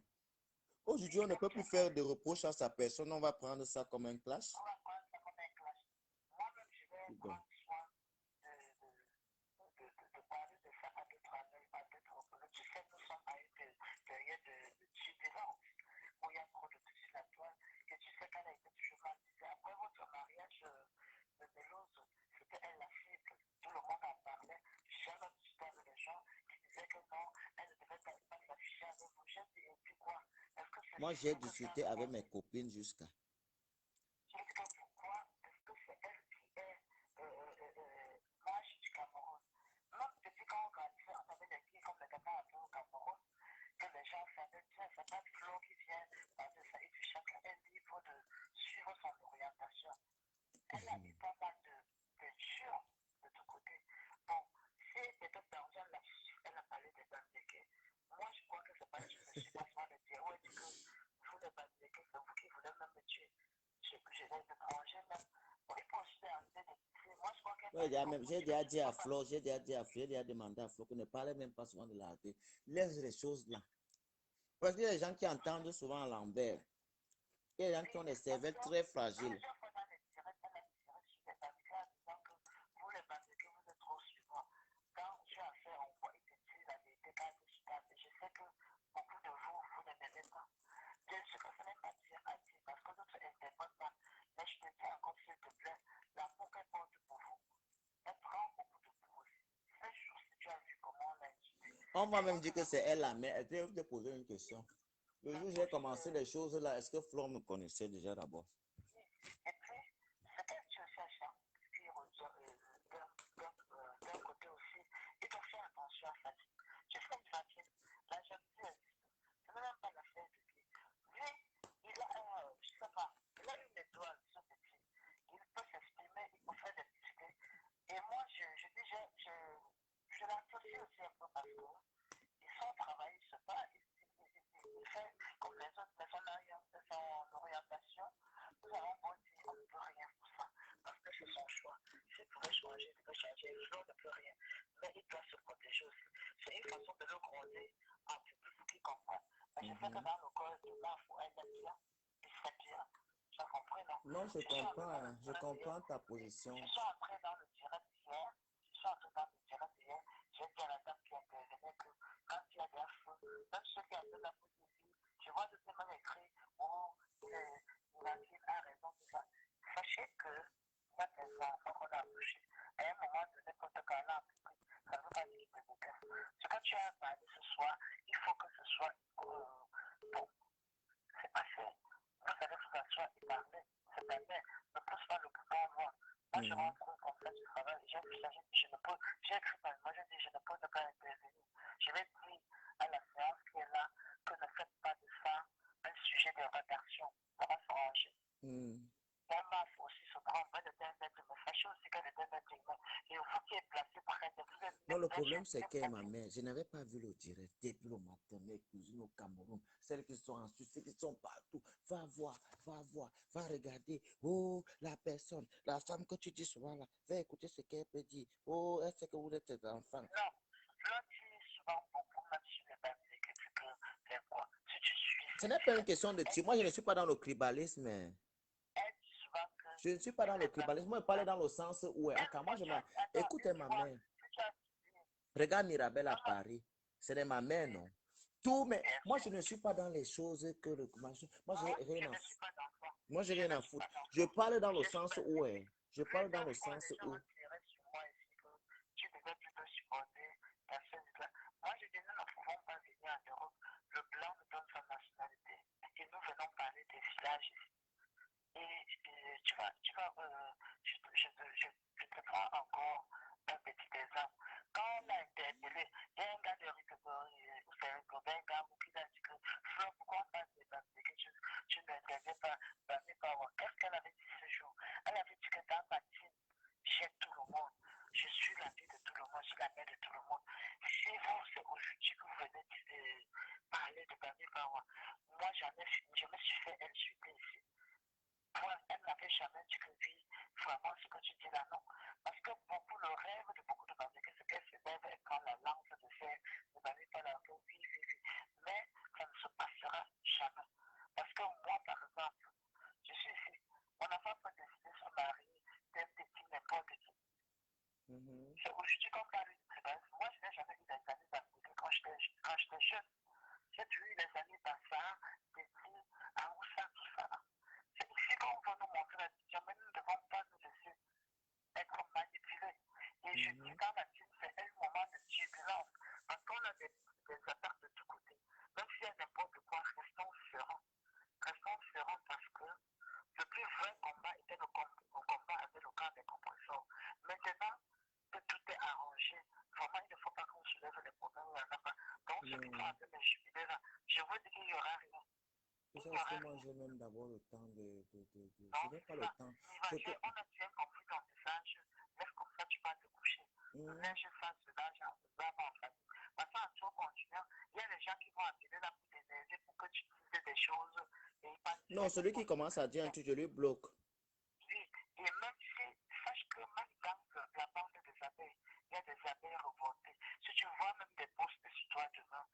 Aujourd'hui, on ne peut plus faire de reproches à sa personne. On va prendre ça comme un clash. On va prendre ça comme un clash. Moi-même, je vais prendre soin de parler de ça à d'autres amis, à d'autres reproches. Tu sais, nous sommes à une période de turbulence où il y a trop de petits à toi. Et tu sais qu'elle a été toujours mal disée. Après votre mariage de Mélouse, c'était elle la cible. Tout le monde en parlait. J'ai même discuté avec les gens qui disaient que non, elle ne devait pas s'afficher avec vous. J'ai dit, et puis quoi? Moi, j'ai discuté avec mes copines jusqu'à. Je dis que pourquoi est-ce que c'est elle qui est l'âge du Cameroun? Même depuis quand on grandissait, on avait des filles comme les gamins au Cameroun, que les gens savaient, tiens, c'est pas Flo qui vient de ça, et puis chacun est libre de suivre son orientation. Elle a eu pas mal de jours de tout côté. Bon, si cette personne là, elle a parlé des bandégués. Moi, je crois que c'est pas une monsieur qui va le dire. Ouais, dit que vous les bandégués, c'est vous qui voulez même me tuer. Je vais l'étranger même. Bon, il faut aussi arrêter de tuer. Moi, je crois que J'ai déjà dit à Flo, j'ai déjà demandé à Flo qu'on ne parle même pas souvent de la vie. Laisse les choses là. Parce qu'il y a des gens qui entendent souvent à l'envers. Il y a des gens qui ont des cervelles très fragiles. On va même dire que c'est elle la mère. Je vais te poser une question. Le jour où j'ai commencé les choses là, est-ce que Flo me connaissait déjà d'abord? Et puis, c'est qu'elle tue ça, d'un côté aussi, il doit faire attention à sa vie. Je fais une fatigue, la jalousie existe. Ce n'est même pas l'affaire de lui. Lui, il a, je sais pas, il a une étoile, ce petit. Il peut s'exprimer, il peut faire des idées. Et moi, je dis, je l'associe aussi un peu parce que son travail, il se bat, il fait comme les autres, mais son orientation, nous avons beau dire, on ne peut rien pour ça, parce que c'est son choix. S'il pouvait changer, il peut changer, Flo ne peut rien, mais il doit se protéger aussi. C'est une façon de le gronder en public pour qu'il comprenne. Mais je sais que dans le corps de l'info, elle est bien, il serait bien. Tu as compris, non? Non, je comprends ta position. Je suis entré dans le direct hier, j'ai dit à la dame qui intervenait que quand il y a des feux, même ceux qui avaient la position, je vois de ces mêmes écrits où Nadine a raison de ça. Sachez que il y a des enfants qu'on a touchés. À un moment donné, quand tu as là, ça ne veut pas dire que c'est bon. Ce que tu as parlé ce soir, il faut que ce soit bon. C'est passé. Vous savez que ça soit parlé. C'est pas bien. Ne pousse pas le bouton en moi. Moi, je rentre comme ça du travail. J'ai vu ça, j'ai écrit par moi, j'ai dit, je ne peux pas intervenir. Je vais dire à la séance qui est là que ne faites pas de ça un sujet de rédaction. Ça va s'arranger. Un masque aussi se prend pas de 2 mètres, me fâcher aussi que de 2 mètres. Et vous qui êtes placé près de vous. Non, le problème, c'est que ma mère, je n'avais pas vu le direct depuis le matin, mes cousines au Cameroun, celles qui sont en Suisse, celles qui sont partout. Va voir, va regarder. Oh, la personne, la femme que tu dis souvent là, va écouter ce qu'elle peut dire. Oh, elle sait que vous êtes des enfants. Non, là, tu es souvent beaucoup, même si tu n'es pas dit que tu peux faire quoi. Si tu suis. Ce n'est pas une question de tir. Moi, je ne suis pas dans le tribalisme. Je ne suis pas dans le tribalisme. Moi, je parlais dans le sens où, moi, écoutez ma mère. Regarde Mirabel à Paris. Ce n'est ma mère, non. tout, mais moi, je ne suis pas dans les choses que le machin. Moi, j'ai rien à foutre. Moi, j'ai rien à foutre. Je parle dans le sens où je parle dans le sens où. Tu devais plutôt supporter ta chaise-là. Moi, je dis, nous ne pouvons pas venir en Europe. Le blanc nous donne sa nationalité. Et nous venons parler des villages ici. Et je te prends encore un petit exemple. Quand on a interpellé, il y a un gars de Rickettsbury, ou c'est un gars qui a dit que Flo, pourquoi on passe des papiers que tu n'interviens pas, qu'est-ce qu'elle avait dit ce jour? Elle avait dit que dans ma team, j'aime tout le monde. Je suis la vie de tout le monde, je suis la mère de tout le monde. Si vous, c'est aujourd'hui que vous venez parler de Bami Bawa, moi, je me suis fait insulter ici. Elle n'avait jamais dit que oui, vraiment ce que tu dis là, non. Parce que beaucoup, le rêve de beaucoup de Bamileke, c'est qu'elle se lève quand la lance de fer ne va pas la oui, oui, oui. Mais ça ne se passera jamais. Parce que moi, par exemple, je suis ici. Mon enfant peut décider de se marier d'un petit n'importe qui. C'est aujourd'hui qu'on parle de prévalence. Moi, je n'ai jamais eu des amis Bamileke quand j'étais jeune. J'ai eu les amis Bassar, Téti, Aoussa, tout ça. C'est ici qu'on veut nous montrer la vision, mais nous ne devons pas nous laisser être manipulés. Et je dis dans la team, c'est un moment de turbulence. Parce qu'on a des attaques de tous côtés. Même s'il y a n'importe quoi, restons sereins. Restons sereins parce que le plus vrai combat était le combat avec le camp des compresseurs. Maintenant que tout est arrangé, vraiment, il ne faut pas qu'on soulève les problèmes. Donc, ceux qui sont en train de jubiler là, je veux dire qu'il n'y aura rien. C'est ça, est-ce que moi j'ai même d'abord le temps de... Je n'ai pas le temps. C'est que... On a bien compris ton message, laisse comme ça tu vas te coucher. Laisse ça, cela, vraiment en famille. Parce qu'en tout continuant, il y a des gens qui vont appeler là pour t'énerver pour que tu dises des choses. Et non, celui qui commence à dire un truc, je lui bloque. Oui, et même si, sache que même dans la bande des abeilles, il y a des abeilles revoltées. Si tu vois même des posts sur toi demain,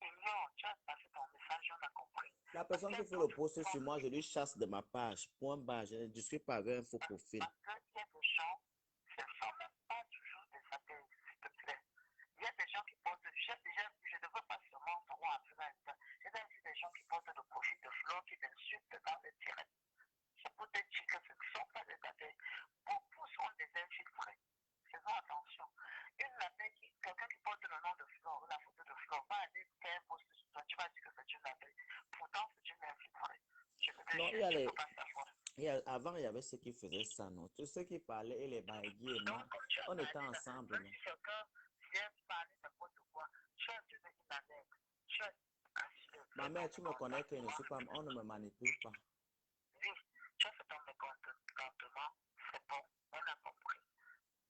ignore, tu as passé ton message, on a compris. La personne qui fait le post sur moi, je lui chasse de ma page. Point barre, je ne discute pas avec un faux profil. Parce qu'il y a des gens, ce ne sont même pas toujours des abeilles, s'il te plaît. Il y a des gens qui postent, je ne veux pas seulement trop appeler ça. J'ai déjà vu des gens qui postent le profil de fleurs qui insultent dans le direct. C'est pour te dire que ce ne sont pas des abeilles. Beaucoup sont des infiltrés. Faisons attention. Une abeille, quelqu'un qui porte le nom de fleur ou la photo de fleur, va aller faire un post sur toi, tu vas dire que c'est une abeille. Pourtant, c'est une infiltrée. Non, il y a les... Avant, il y avait ceux qui faisaient ça, non? Tous ceux qui parlaient et les baguiers et moi, on était ensemble, non? Si quelqu'un vient parler n'importe quoi, tu as donné une alerte. Tu as assuré. Ma mère, tu me connais que je ne suis pas... On ne me manipule pas. Oui, tu as fait ton mécontentement, c'est bon, on a compris.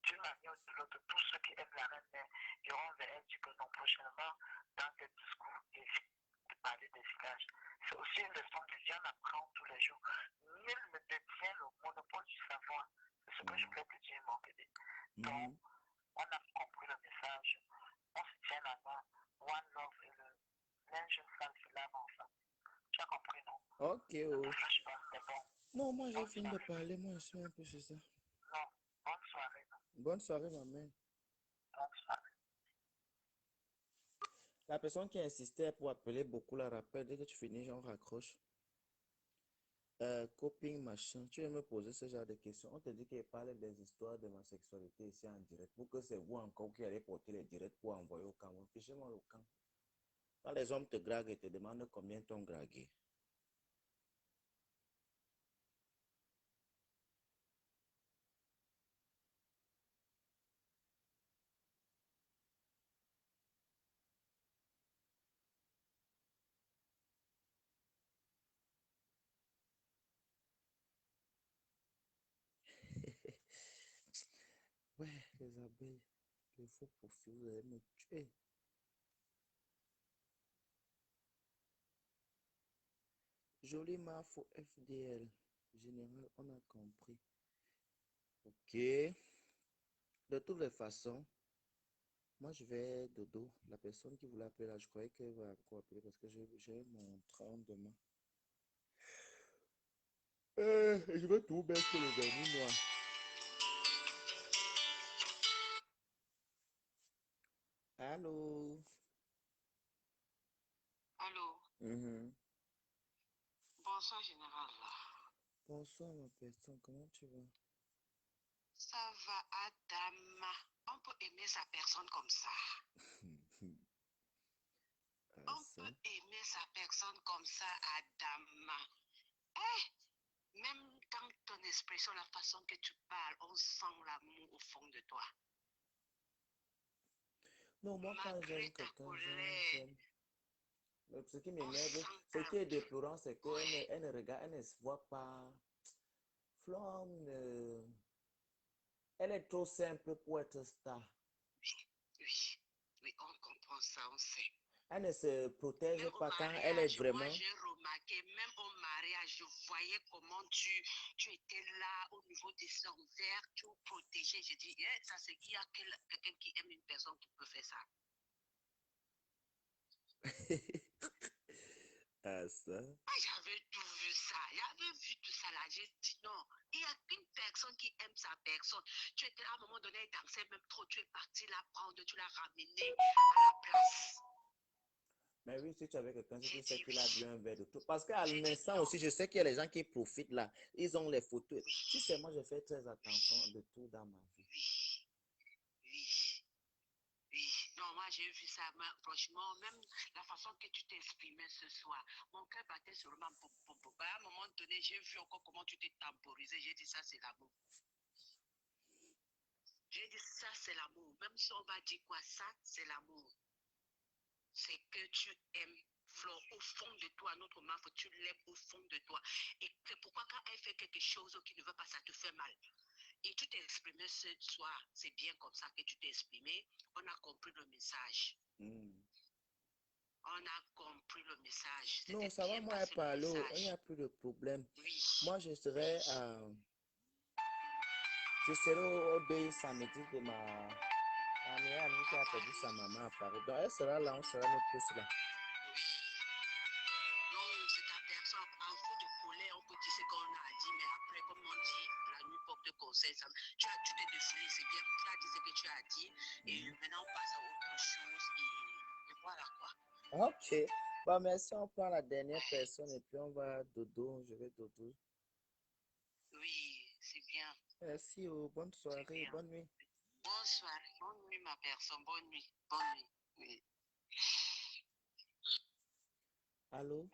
D'une manière ou de l'autre, tous ceux qui aiment la reine iront vers elle du que non prochainement dans tes discours et de parler des villages. C'est aussi une leçon de vie, on apprend tous les jours. Nul ne détient le monopole du savoir. C'est ce que je voulais te dire, mon bébé. Donc, on a compris le message. On se tient la main. One love et le linge sale se lave ensemble. Tu as compris, non? Ok, Ne te fâche pas, c'est bon. Non, moi j'ai fini de parler, moi je suis un peu sur ça. Non, bonne soirée. Bonne soirée, ma mère. Bonne soirée. La personne qui insistait pour appeler beaucoup la rappelle, dès que tu finis, on raccroche. Coping, machin, tu veux me poser ce genre de questions. On te dit qu'il parle des histoires de ma sexualité ici en direct. Pour que c'est vous encore qui allez porter les directs pour envoyer au camp. Fichez-moi au camp. Quand les hommes te draguent et te demandent combien t'ont dragué. Ouais, les abeilles, les faux profils, vous allez me tuer. Joli marque au FDL. Général, on a compris. Ok. De toutes les façons, moi je vais dodo. La personne qui voulait appeler là, je croyais qu'elle va encore appeler parce que j'ai mon train demain. Je vais tout mettre les amis noirs. Allô? Allô, Mhm. bonsoir général. Bonsoir ma personne, comment tu vas? Ça va, Adama. On peut aimer sa personne comme ça. Ah, On ça. peut aimer sa personne comme ça, Adama. Eh, même dans ton expression, la façon que tu parles, on sent l'amour au fond de toi. Non, moi quand Malgré j'aime ta quelqu'un, colère, j'aime. Mais ce qui on m'énerve, sent ce ta... qui est déplorant, c'est qu'elle Ouais, elle ne regarde, elle ne se voit pas. Flo, elle est trop simple pour être star. oui, oui, on comprend ça, on sait. Elle ne se protège Même au pas quand elle est mariage, moi vraiment. j'ai remarqué, même au mariage, je voyais comment tu étais là au niveau des envers, tu protégeais. J'ai dit, ça c'est qu'il y a quelqu'un qui aime une personne qui peut faire ça. Ah, ça. Moi, j'avais tout vu ça, j'avais vu tout ça là. J'ai dit non, il n'y a qu'une personne qui aime sa personne. Tu étais là, à un moment donné, elle dansait même trop, tu es parti la prendre, tu l'as ramenée à la place. Mais oui, si tu avais quelqu'un, si J'ai tu sais dit qu'il a bu oui, un verre de trop. Parce qu'à j'ai dit l'instant non, aussi, je sais qu'il y a les gens qui profitent là. Ils ont les photos. Tu sais, oui, moi, je fais très attention oui, de tout dans ma vie. oui, oui. Oui, non, moi j'ai vu ça, mais franchement, même la façon que tu t'exprimais ce soir, mon cœur battait seulement pom, pom, pom. À un moment donné, j'ai vu encore comment tu t'es temporisé, j'ai dit ça c'est l'amour. J'ai dit ça c'est l'amour, même si on va dire quoi, ça c'est l'amour. C'est que tu aimes Flo au fond de toi, notre meuf, tu l'aimes au fond de toi. Et que pourquoi quand elle fait quelque chose qui ne veut pas, ça te fait mal. Et tu t'es exprimé ce soir, c'est bien comme ça que tu t'es exprimé, on a compris le message. Mm. On a compris le message. Non, C'était ça va, bien moi, elle passé le parle. Il n'y message. a plus de problème. Oui, Moi, oui. je serai au BI samedi de ma meilleure amie qui À a perdu Paris. sa maman à Paris. Donc, elle sera là, on sera nous tous là. Oui. Non, c'est ta personne. En feu de colère, on peut dire ce qu'on a dit, mais après, comme on dit, la nuit porte conseil. Tu t'es défoulé, c'est bien. Tu as dit ce que tu as dit. Et maintenant, on passe à autre chose. Et voilà quoi. Ok. Bon, merci. On prend la dernière Ouais. personne et puis on va dodo. Je vais dodo. Oui, c'est bien. Merci. Oh, bonne C'est soirée. bien. Bonne nuit. Bonne soirée. Bonne nuit, ma personne. Bonne nuit. Bonne nuit. Oui. Allô?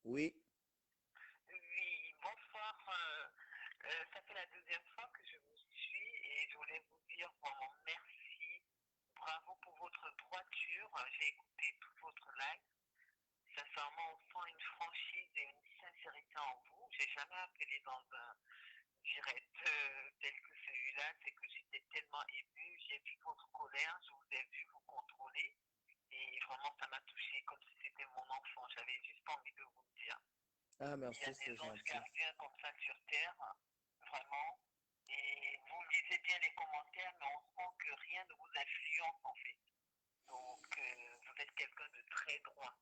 Oui. Oui, bonsoir. Ça fait la deuxième fois que je vous suis et je voulais vous dire vraiment merci. Bravo pour votre droiture. J'ai écouté tout votre live. Sincèrement, on sent une franchise et une sincérité en vous. J'ai jamais appelé dans un direct tel que celui-là. C'est que j'étais tellement émue. J'ai vu votre colère. Je vous ai vu vous contrôler. Et vraiment, ça m'a touché comme si c'était mon enfant. J'avais juste envie de vous le dire. Ah, Il y a merci, c'est des anges gentil. gardiens comme ça sur Terre, vraiment. Et vous lisez bien les commentaires, mais on sent que rien ne vous influence en fait. Donc, vous êtes quelqu'un de très droit.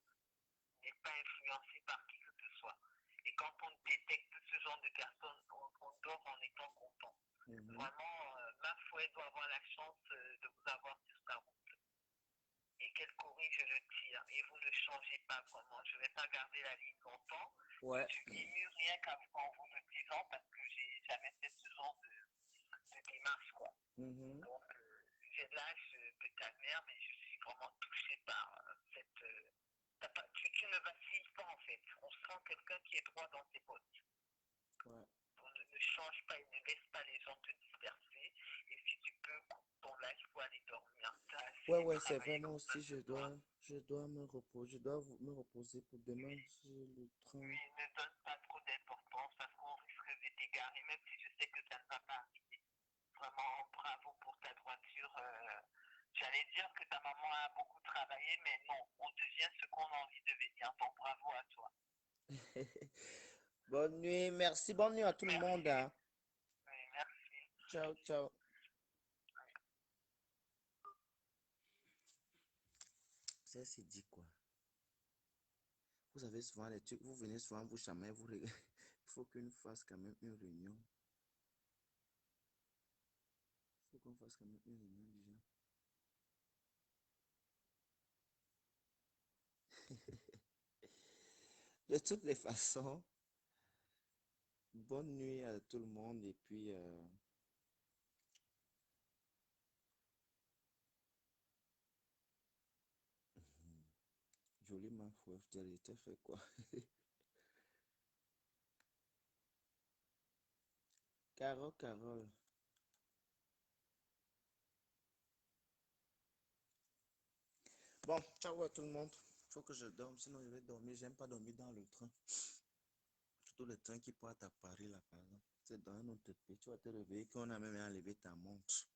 Vous n'êtes pas influencé par qui que ce soit. Et quand on détecte ce genre de personnes, on dort en étant content. Vraiment, ma foi doit avoir la chance de vous avoir sur sa route. Et qu'elle corrige le tir. Et vous ne changez pas vraiment. Je ne vais pas garder la ligne longtemps. Ouais. Je suis ému rien qu'en vous le disant parce que j'ai jamais fait ce genre de démarche, quoi. Donc, j'ai l'âge de ta mère, mais je suis vraiment touché par cette... tu ne vacilles pas, en fait. On sent quelqu'un qui est droit dans ses bottes. Ouais. On ne change pas et ne laisse pas les gens te disperser. Et si tu peux, ton live pour aller dormir. Ouais, c'est vraiment aussi, je dois me reposer, me reposer pour demain, j'ai le train. Oui, ne donne pas trop d'importance parce qu'on risque de t'égarer, même si je sais que ça ne va pas arriver. Vraiment, bravo pour ta droiture. J'allais dire que ta maman a beaucoup travaillé, mais non, on devient ce qu'on a envie de devenir. Donc, bravo à toi. Bonne nuit, merci, bonne nuit à tout le monde. Hein. Oui, merci. Ciao, ciao. Ça, c'est dit quoi? Vous avez souvent les trucs, vous venez souvent vous chamailler, vous regardez. Il faut qu'on fasse quand même une réunion. Il faut qu'on fasse quand même une réunion déjà. De toutes les façons, bonne nuit à tout le monde et puis joli ma foi, t'as fait quoi? Carole, Carole. Bon, ciao à tout le monde. Faut que je dorme, sinon je vais dormir. J'aime pas dormir dans le train. Surtout le train qui part à Paris là, par exemple. C'est dans un autre pays. Tu vas te réveiller qu'on a même enlevé ta montre.